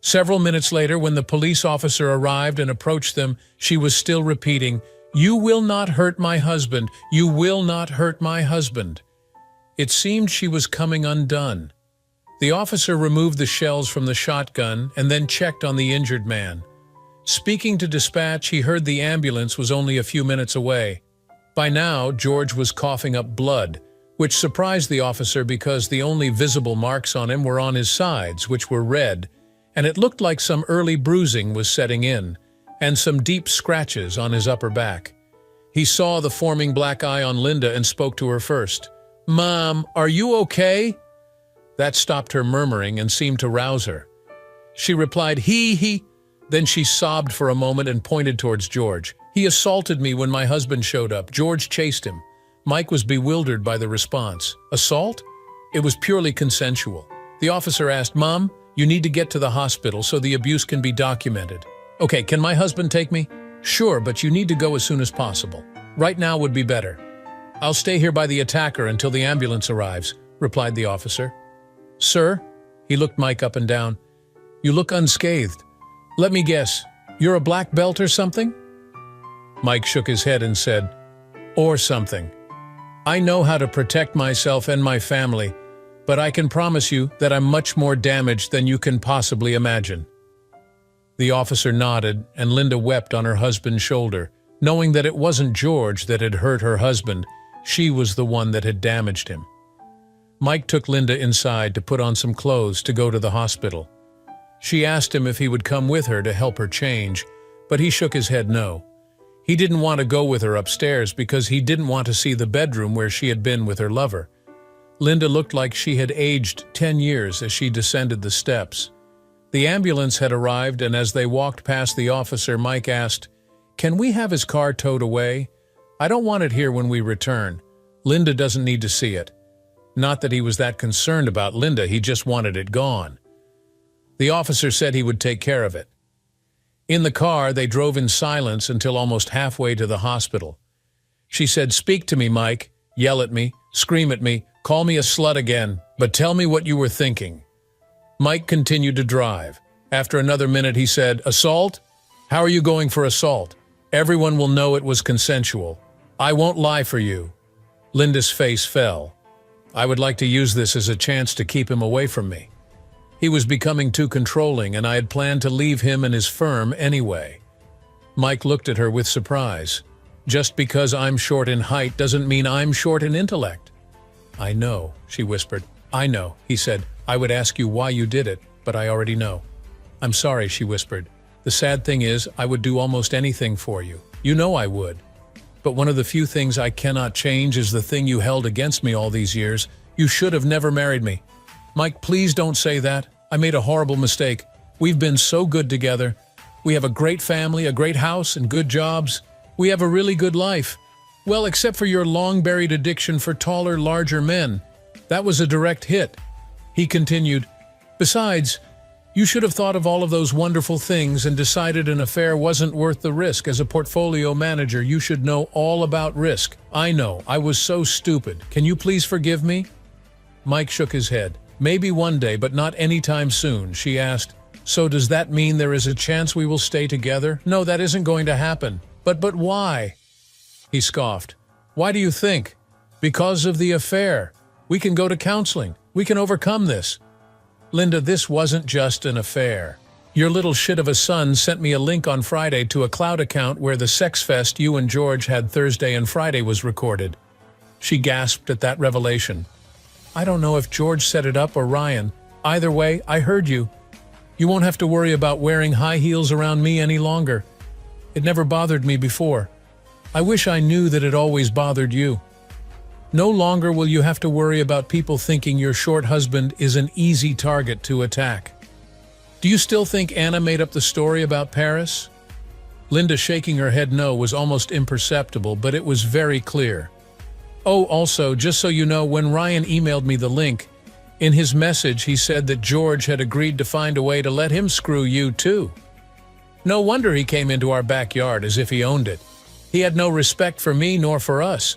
Several minutes later, when the police officer arrived and approached them, she was still repeating, "You will not hurt my husband. You will not hurt my husband." It seemed she was coming undone. The officer removed the shells from the shotgun and then checked on the injured man. Speaking to dispatch, he heard the ambulance was only a few minutes away. By now, George was coughing up blood, which surprised the officer because the only visible marks on him were on his sides, which were red, and it looked like some early bruising was setting in, and some deep scratches on his upper back. He saw the forming black eye on Linda and spoke to her first. "Mom, are you okay?" That stopped her murmuring and seemed to rouse her. She replied, he. Then she sobbed for a moment and pointed towards George. "He assaulted me when my husband showed up. George chased him." Mike was bewildered by the response. Assault? It was purely consensual. The officer asked, "Mom, you need to get to the hospital so the abuse can be documented." "Okay, can my husband take me?" "Sure, but you need to go as soon as possible. Right now would be better." "I'll stay here by the attacker until the ambulance arrives," replied the officer. "Sir?" He looked Mike up and down. "You look unscathed. Let me guess, you're a black belt or something?" Mike shook his head and said, "Or something. I know how to protect myself and my family, but I can promise you that I'm much more damaged than you can possibly imagine." The officer nodded, and Linda wept on her husband's shoulder, knowing that it wasn't George that had hurt her husband. She was the one that had damaged him. Mike took Linda inside to put on some clothes to go to the hospital. She asked him if he would come with her to help her change, but he shook his head no. He didn't want to go with her upstairs because he didn't want to see the bedroom where she had been with her lover. Linda looked like she had aged 10 years as she descended the steps. The ambulance had arrived, and as they walked past the officer, Mike asked, "Can we have his car towed away? I don't want it here when we return. Linda doesn't need to see it." Not that he was that concerned about Linda, he just wanted it gone. The officer said he would take care of it. In the car, they drove in silence until almost halfway to the hospital. She said, "Speak to me, Mike. Yell at me, scream at me, call me a slut again, but tell me what you were thinking." Mike continued to drive. After another minute, he said, "Assault? How are you going for assault? Everyone will know it was consensual. I won't lie for you." Linda's face fell. "I would like to use this as a chance to keep him away from me. He was becoming too controlling, and I had planned to leave him and his firm anyway." Mike looked at her with surprise. "Just because I'm short in height doesn't mean I'm short in intellect." "I know," she whispered. "I know," he said. "I would ask you why you did it, but I already know." "I'm sorry," she whispered. "The sad thing is, I would do almost anything for you. You know I would. But one of the few things I cannot change is the thing you held against me all these years. You should have never married me." "Mike, please don't say that. I made a horrible mistake. We've been so good together. We have a great family, a great house, and good jobs. We have a really good life. Well, except for your long-buried addiction for taller, larger men. That was a direct hit." He continued, "Besides, you should have thought of all of those wonderful things and decided an affair wasn't worth the risk. As a portfolio manager, you should know all about risk. I know, I was so stupid. Can you please forgive me?" Mike shook his head. "Maybe one day, but not anytime soon." She asked, "So does that mean there is a chance we will stay together?" "No, that isn't going to happen." But why?" He scoffed. "Why do you think?" "Because of the affair. We can go to counseling. We can overcome this." "Linda, this wasn't just an affair. Your little shit of a son sent me a link on Friday to a cloud account where the sex fest you and George had Thursday and Friday was recorded." She gasped at that revelation. "I don't know if George set it up or Ryan. Either way, I heard you. You won't have to worry about wearing high heels around me any longer. It never bothered me before. I wish I knew that it always bothered you. No longer will you have to worry about people thinking your short husband is an easy target to attack." "Do you still think Anna made up the story about Paris?" Linda, shaking her head no, was almost imperceptible, but it was very clear. "Oh, also, just so you know, when Ryan emailed me the link, in his message he said that George had agreed to find a way to let him screw you too. No wonder he came into our backyard as if he owned it. He had no respect for me nor for us.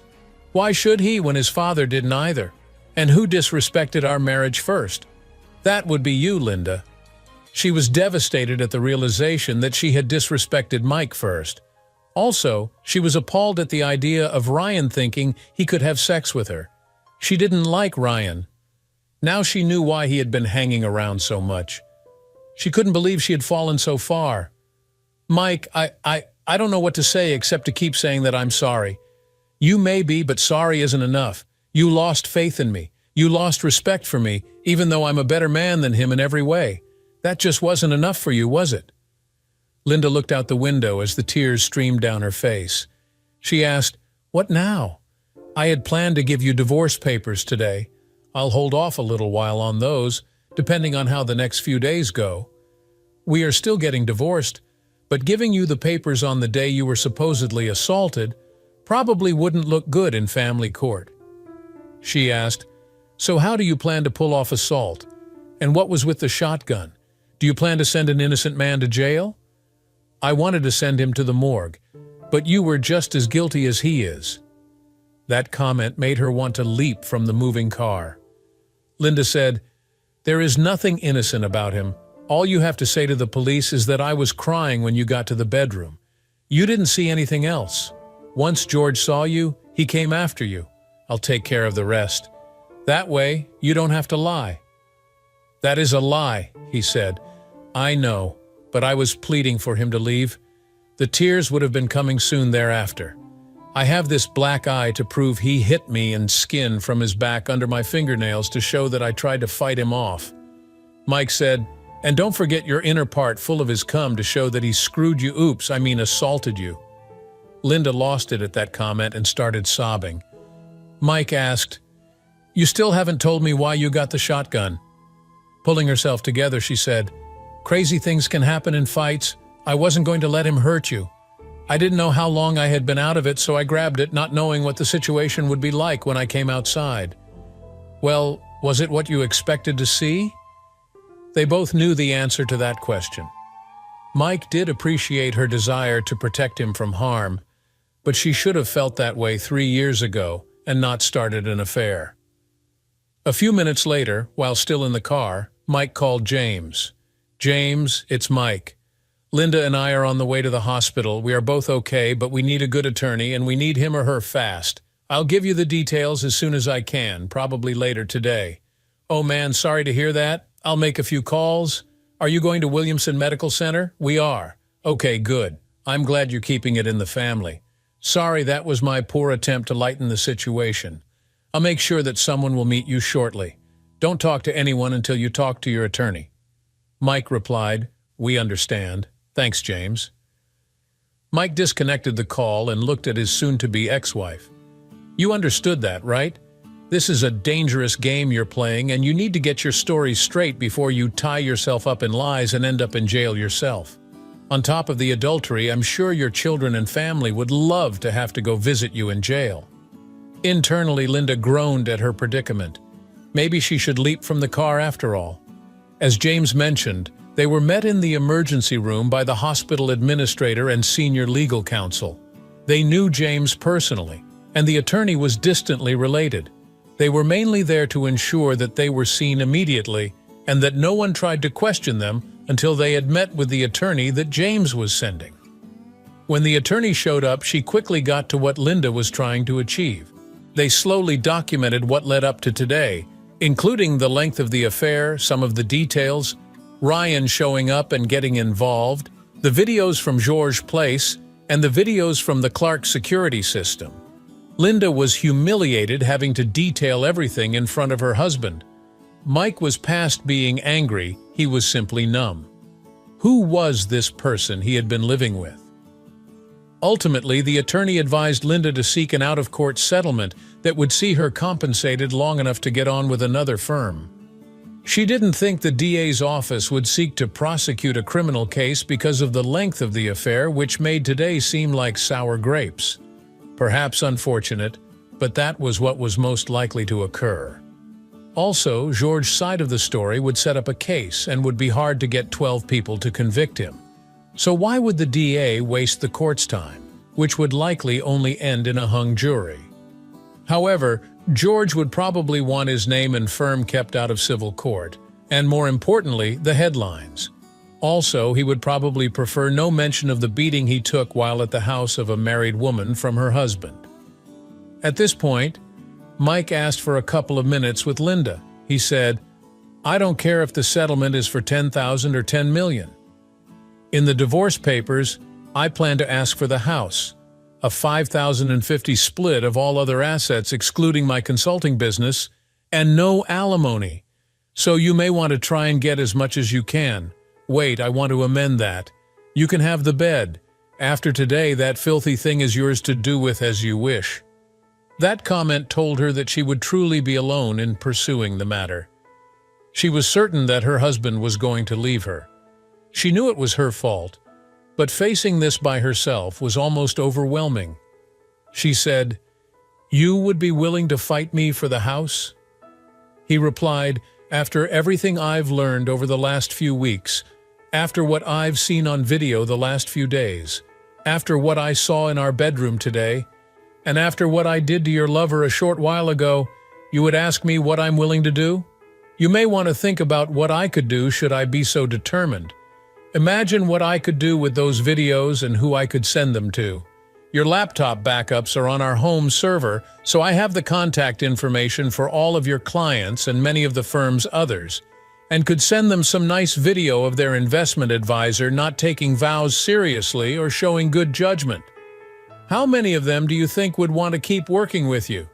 Why should he when his father didn't either? And who disrespected our marriage first? That would be you, Linda." She was devastated at the realization that she had disrespected Mike first. Also, she was appalled at the idea of Ryan thinking he could have sex with her. She didn't like Ryan. Now she knew why he had been hanging around so much. She couldn't believe she had fallen so far. "Mike, I don't know what to say except to keep saying that I'm sorry. You may be, but sorry isn't enough. You lost faith in me. You lost respect for me, even though I'm a better man than him in every way. That just wasn't enough for you, was it?" Linda looked out the window as the tears streamed down her face. She asked, "What now? I had planned to give you divorce papers today. I'll hold off a little while on those, depending on how the next few days go. We are still getting divorced, but giving you the papers on the day you were supposedly assaulted probably wouldn't look good in family court." She asked, "So how do you plan to pull off assault? And what was with the shotgun? Do you plan to send an innocent man to jail?" "I wanted to send him to the morgue, but you were just as guilty as he is." That comment made her want to leap from the moving car. Linda said, "There is nothing innocent about him. All you have to say to the police is that I was crying when you got to the bedroom. You didn't see anything else. Once George saw you, he came after you. I'll take care of the rest. That way, you don't have to lie." "That is a lie," he said. "I know, but I was pleading for him to leave. The tears would have been coming soon thereafter. I have this black eye to prove he hit me and skin from his back under my fingernails to show that I tried to fight him off." Mike said, "And don't forget your inner part full of his cum to show that he screwed you, assaulted you." Linda lost it at that comment and started sobbing. Mike asked, "You still haven't told me why you got the shotgun." Pulling herself together, she said, "Crazy things can happen in fights. I wasn't going to let him hurt you. I didn't know how long I had been out of it, so I grabbed it, not knowing what the situation would be like when I came outside." "Well, was it what you expected to see?" They both knew the answer to that question. Mike did appreciate her desire to protect him from harm, but she should have felt that way 3 years ago and not started an affair. A few minutes later, while still in the car, Mike called James. "James, it's Mike. Linda and I are on the way to the hospital. We are both okay, but we need a good attorney, and we need him or her fast. I'll give you the details as soon as I can, probably later today." "Oh man, sorry to hear that. I'll make a few calls." "Are you going to Williamson Medical Center?" "We are." "Okay, good. I'm glad you're keeping it in the family. Sorry, that was my poor attempt to lighten the situation. I'll make sure that someone will meet you shortly. Don't talk to anyone until you talk to your attorney." Mike replied, "We understand. Thanks, James." Mike disconnected the call and looked at his soon-to-be ex-wife. "You understood that, right? This is a dangerous game you're playing, and you need to get your story straight before you tie yourself up in lies and end up in jail yourself. On top of the adultery, I'm sure your children and family would love to have to go visit you in jail." Internally, Linda groaned at her predicament. Maybe she should leap from the car after all. As James mentioned, they were met in the emergency room by the hospital administrator and senior legal counsel. They knew James personally, and the attorney was distantly related. They were mainly there to ensure that they were seen immediately and that no one tried to question them until they had met with the attorney that James was sending. When the attorney showed up, she quickly got to what Linda was trying to achieve. They slowly documented what led up to today, including the length of the affair, some of the details, Ryan showing up and getting involved, the videos from George's place, and the videos from the Clark security system. Linda was humiliated having to detail everything in front of her husband. Mike was past being angry, he was simply numb. Who was this person he had been living with? Ultimately, the attorney advised Linda to seek an out-of-court settlement that would see her compensated long enough to get on with another firm. She didn't think the DA's office would seek to prosecute a criminal case because of the length of the affair, which made today seem like sour grapes. Perhaps unfortunate, but that was what was most likely to occur. Also, George's side of the story would set up a case and would be hard to get 12 people to convict him. So why would the DA waste the court's time, which would likely only end in a hung jury? However, George would probably want his name and firm kept out of civil court, and more importantly, the headlines. Also, he would probably prefer no mention of the beating he took while at the house of a married woman from her husband. At this point, Mike asked for a couple of minutes with Linda. He said, "I don't care if the settlement is for $10,000 or $10 million. In the divorce papers, I plan to ask for the house, a $5,050 split of all other assets excluding my consulting business, and no alimony. So you may want to try and get as much as you can. Wait, I want to amend that. You can have the bed. After today, that filthy thing is yours to do with as you wish." That comment told her that she would truly be alone in pursuing the matter. She was certain that her husband was going to leave her. She knew it was her fault, but facing this by herself was almost overwhelming. She said, "You would be willing to fight me for the house?" He replied, "After everything I've learned over the last few weeks, after what I've seen on video the last few days, after what I saw in our bedroom today, and after what I did to your lover a short while ago, you would ask me what I'm willing to do? You may want to think about what I could do should I be so determined. Imagine what I could do with those videos and who I could send them to. Your laptop backups are on our home server, so I have the contact information for all of your clients and many of the firm's others, and could send them some nice video of their investment advisor not taking vows seriously or showing good judgment. How many of them do you think would want to keep working with you?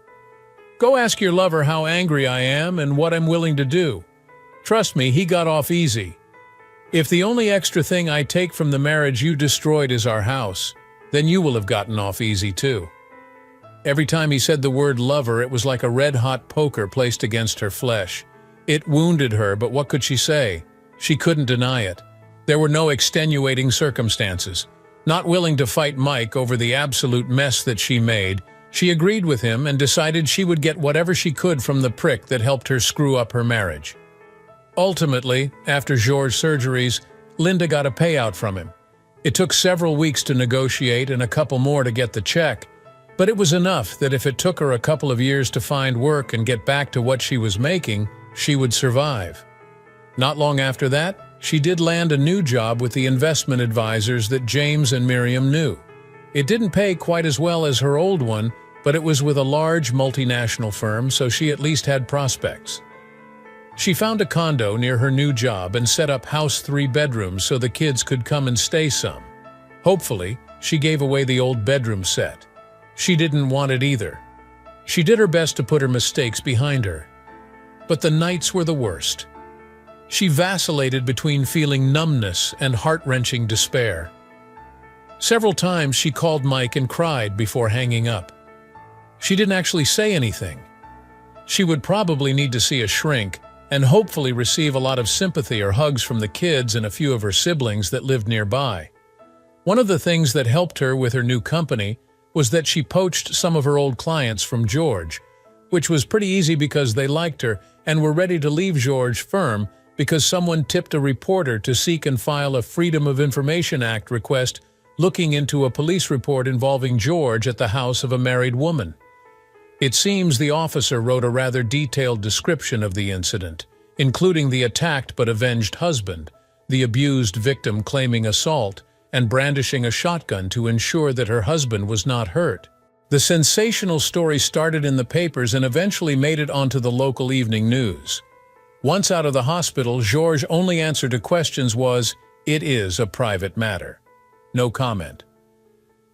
Go ask your lover how angry I am and what I'm willing to do. Trust me, he got off easy. If the only extra thing I take from the marriage you destroyed is our house, then you will have gotten off easy too." Every time he said the word lover, it was like a red-hot poker placed against her flesh. It wounded her, but what could she say? She couldn't deny it. There were no extenuating circumstances. Not willing to fight Mike over the absolute mess that she made, she agreed with him and decided she would get whatever she could from the prick that helped her screw up her marriage. Ultimately, after George's surgeries, Linda got a payout from him. It took several weeks to negotiate and a couple more to get the check, but it was enough that if it took her a couple of years to find work and get back to what she was making, she would survive. Not long after that, she did land a new job with the investment advisors that James and Miriam knew. It didn't pay quite as well as her old one, but it was with a large multinational firm, so she at least had prospects. She found a condo near her new job and set up house 3 bedrooms so the kids could come and stay some. Hopefully, she gave away the old bedroom set. She didn't want it either. She did her best to put her mistakes behind her. But the nights were the worst. She vacillated between feeling numbness and heart-wrenching despair. Several times she called Mike and cried before hanging up. She didn't actually say anything. She would probably need to see a shrink and hopefully receive a lot of sympathy or hugs from the kids and a few of her siblings that lived nearby. One of the things that helped her with her new company was that she poached some of her old clients from George, which was pretty easy because they liked her and were ready to leave George's firm because someone tipped a reporter to seek and file a Freedom of Information Act request looking into a police report involving George at the house of a married woman. It seems the officer wrote a rather detailed description of the incident, including the attacked but avenged husband, the abused victim claiming assault, and brandishing a shotgun to ensure that her husband was not hurt. The sensational story started in the papers and eventually made it onto the local evening news. Once out of the hospital, George's only answer to questions was, "It is a private matter." No comment.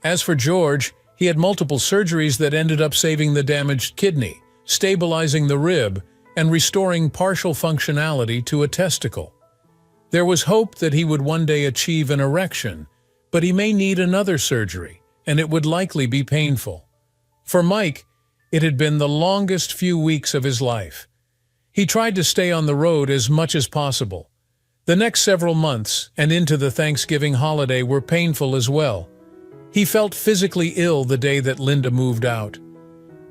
As for George, he had multiple surgeries that ended up saving the damaged kidney, stabilizing the rib, and restoring partial functionality to a testicle. There was hope that he would one day achieve an erection, but he may need another surgery, and it would likely be painful. For Mike, it had been the longest few weeks of his life. He tried to stay on the road as much as possible. The next several months and into the Thanksgiving holiday were painful as well. He felt physically ill the day that Linda moved out.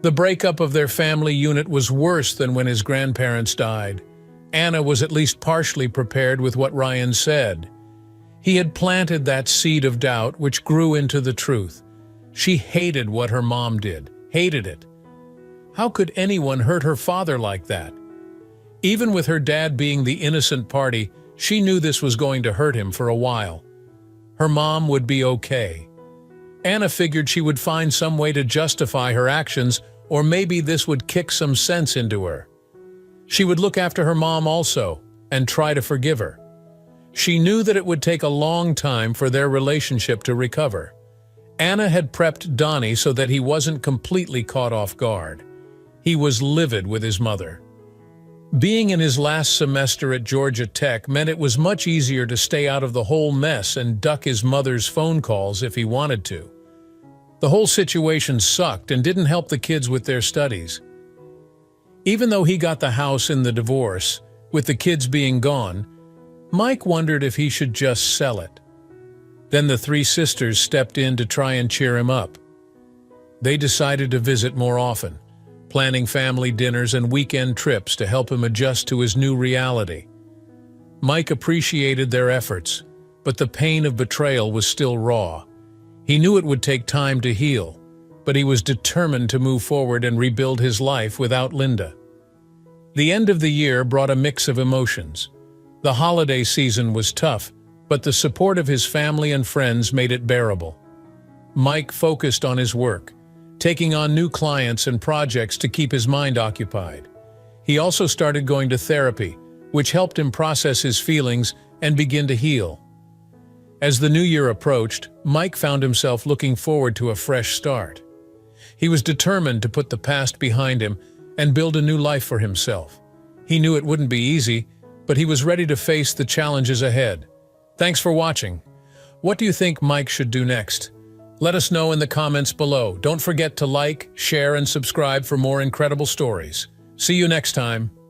The breakup of their family unit was worse than when his grandparents died. Anna was at least partially prepared with what Ryan said. He had planted that seed of doubt which grew into the truth. She hated what her mom did, hated it. How could anyone hurt her father like that? Even with her dad being the innocent party, She knew this was going to hurt him for a while. Her mom would be okay. Anna figured she would find some way to justify her actions, or maybe this would kick some sense into her. She would look after her mom also, and try to forgive her. She knew that it would take a long time for their relationship to recover. Anna had prepped Donnie so that he wasn't completely caught off guard. He was livid with his mother. Being in his last semester at Georgia Tech meant it was much easier to stay out of the whole mess and duck his mother's phone calls if he wanted to. The whole situation sucked and didn't help the kids with their studies. Even though he got the house in the divorce, with the kids being gone, Mike wondered if he should just sell it. Then the three sisters stepped in to try and cheer him up. They decided to visit more often, planning family dinners and weekend trips to help him adjust to his new reality. Mike appreciated their efforts, but the pain of betrayal was still raw. He knew it would take time to heal, but he was determined to move forward and rebuild his life without Linda. The end of the year brought a mix of emotions. The holiday season was tough, but the support of his family and friends made it bearable. Mike focused on his work, taking on new clients and projects to keep his mind occupied. He also started going to therapy, which helped him process his feelings and begin to heal. As the new year approached, Mike found himself looking forward to a fresh start. He was determined to put the past behind him and build a new life for himself. He knew it wouldn't be easy, but he was ready to face the challenges ahead. Thanks for watching. What do you think Mike should do next? Let us know in the comments below. Don't forget to like, share, and subscribe for more incredible stories. See you next time.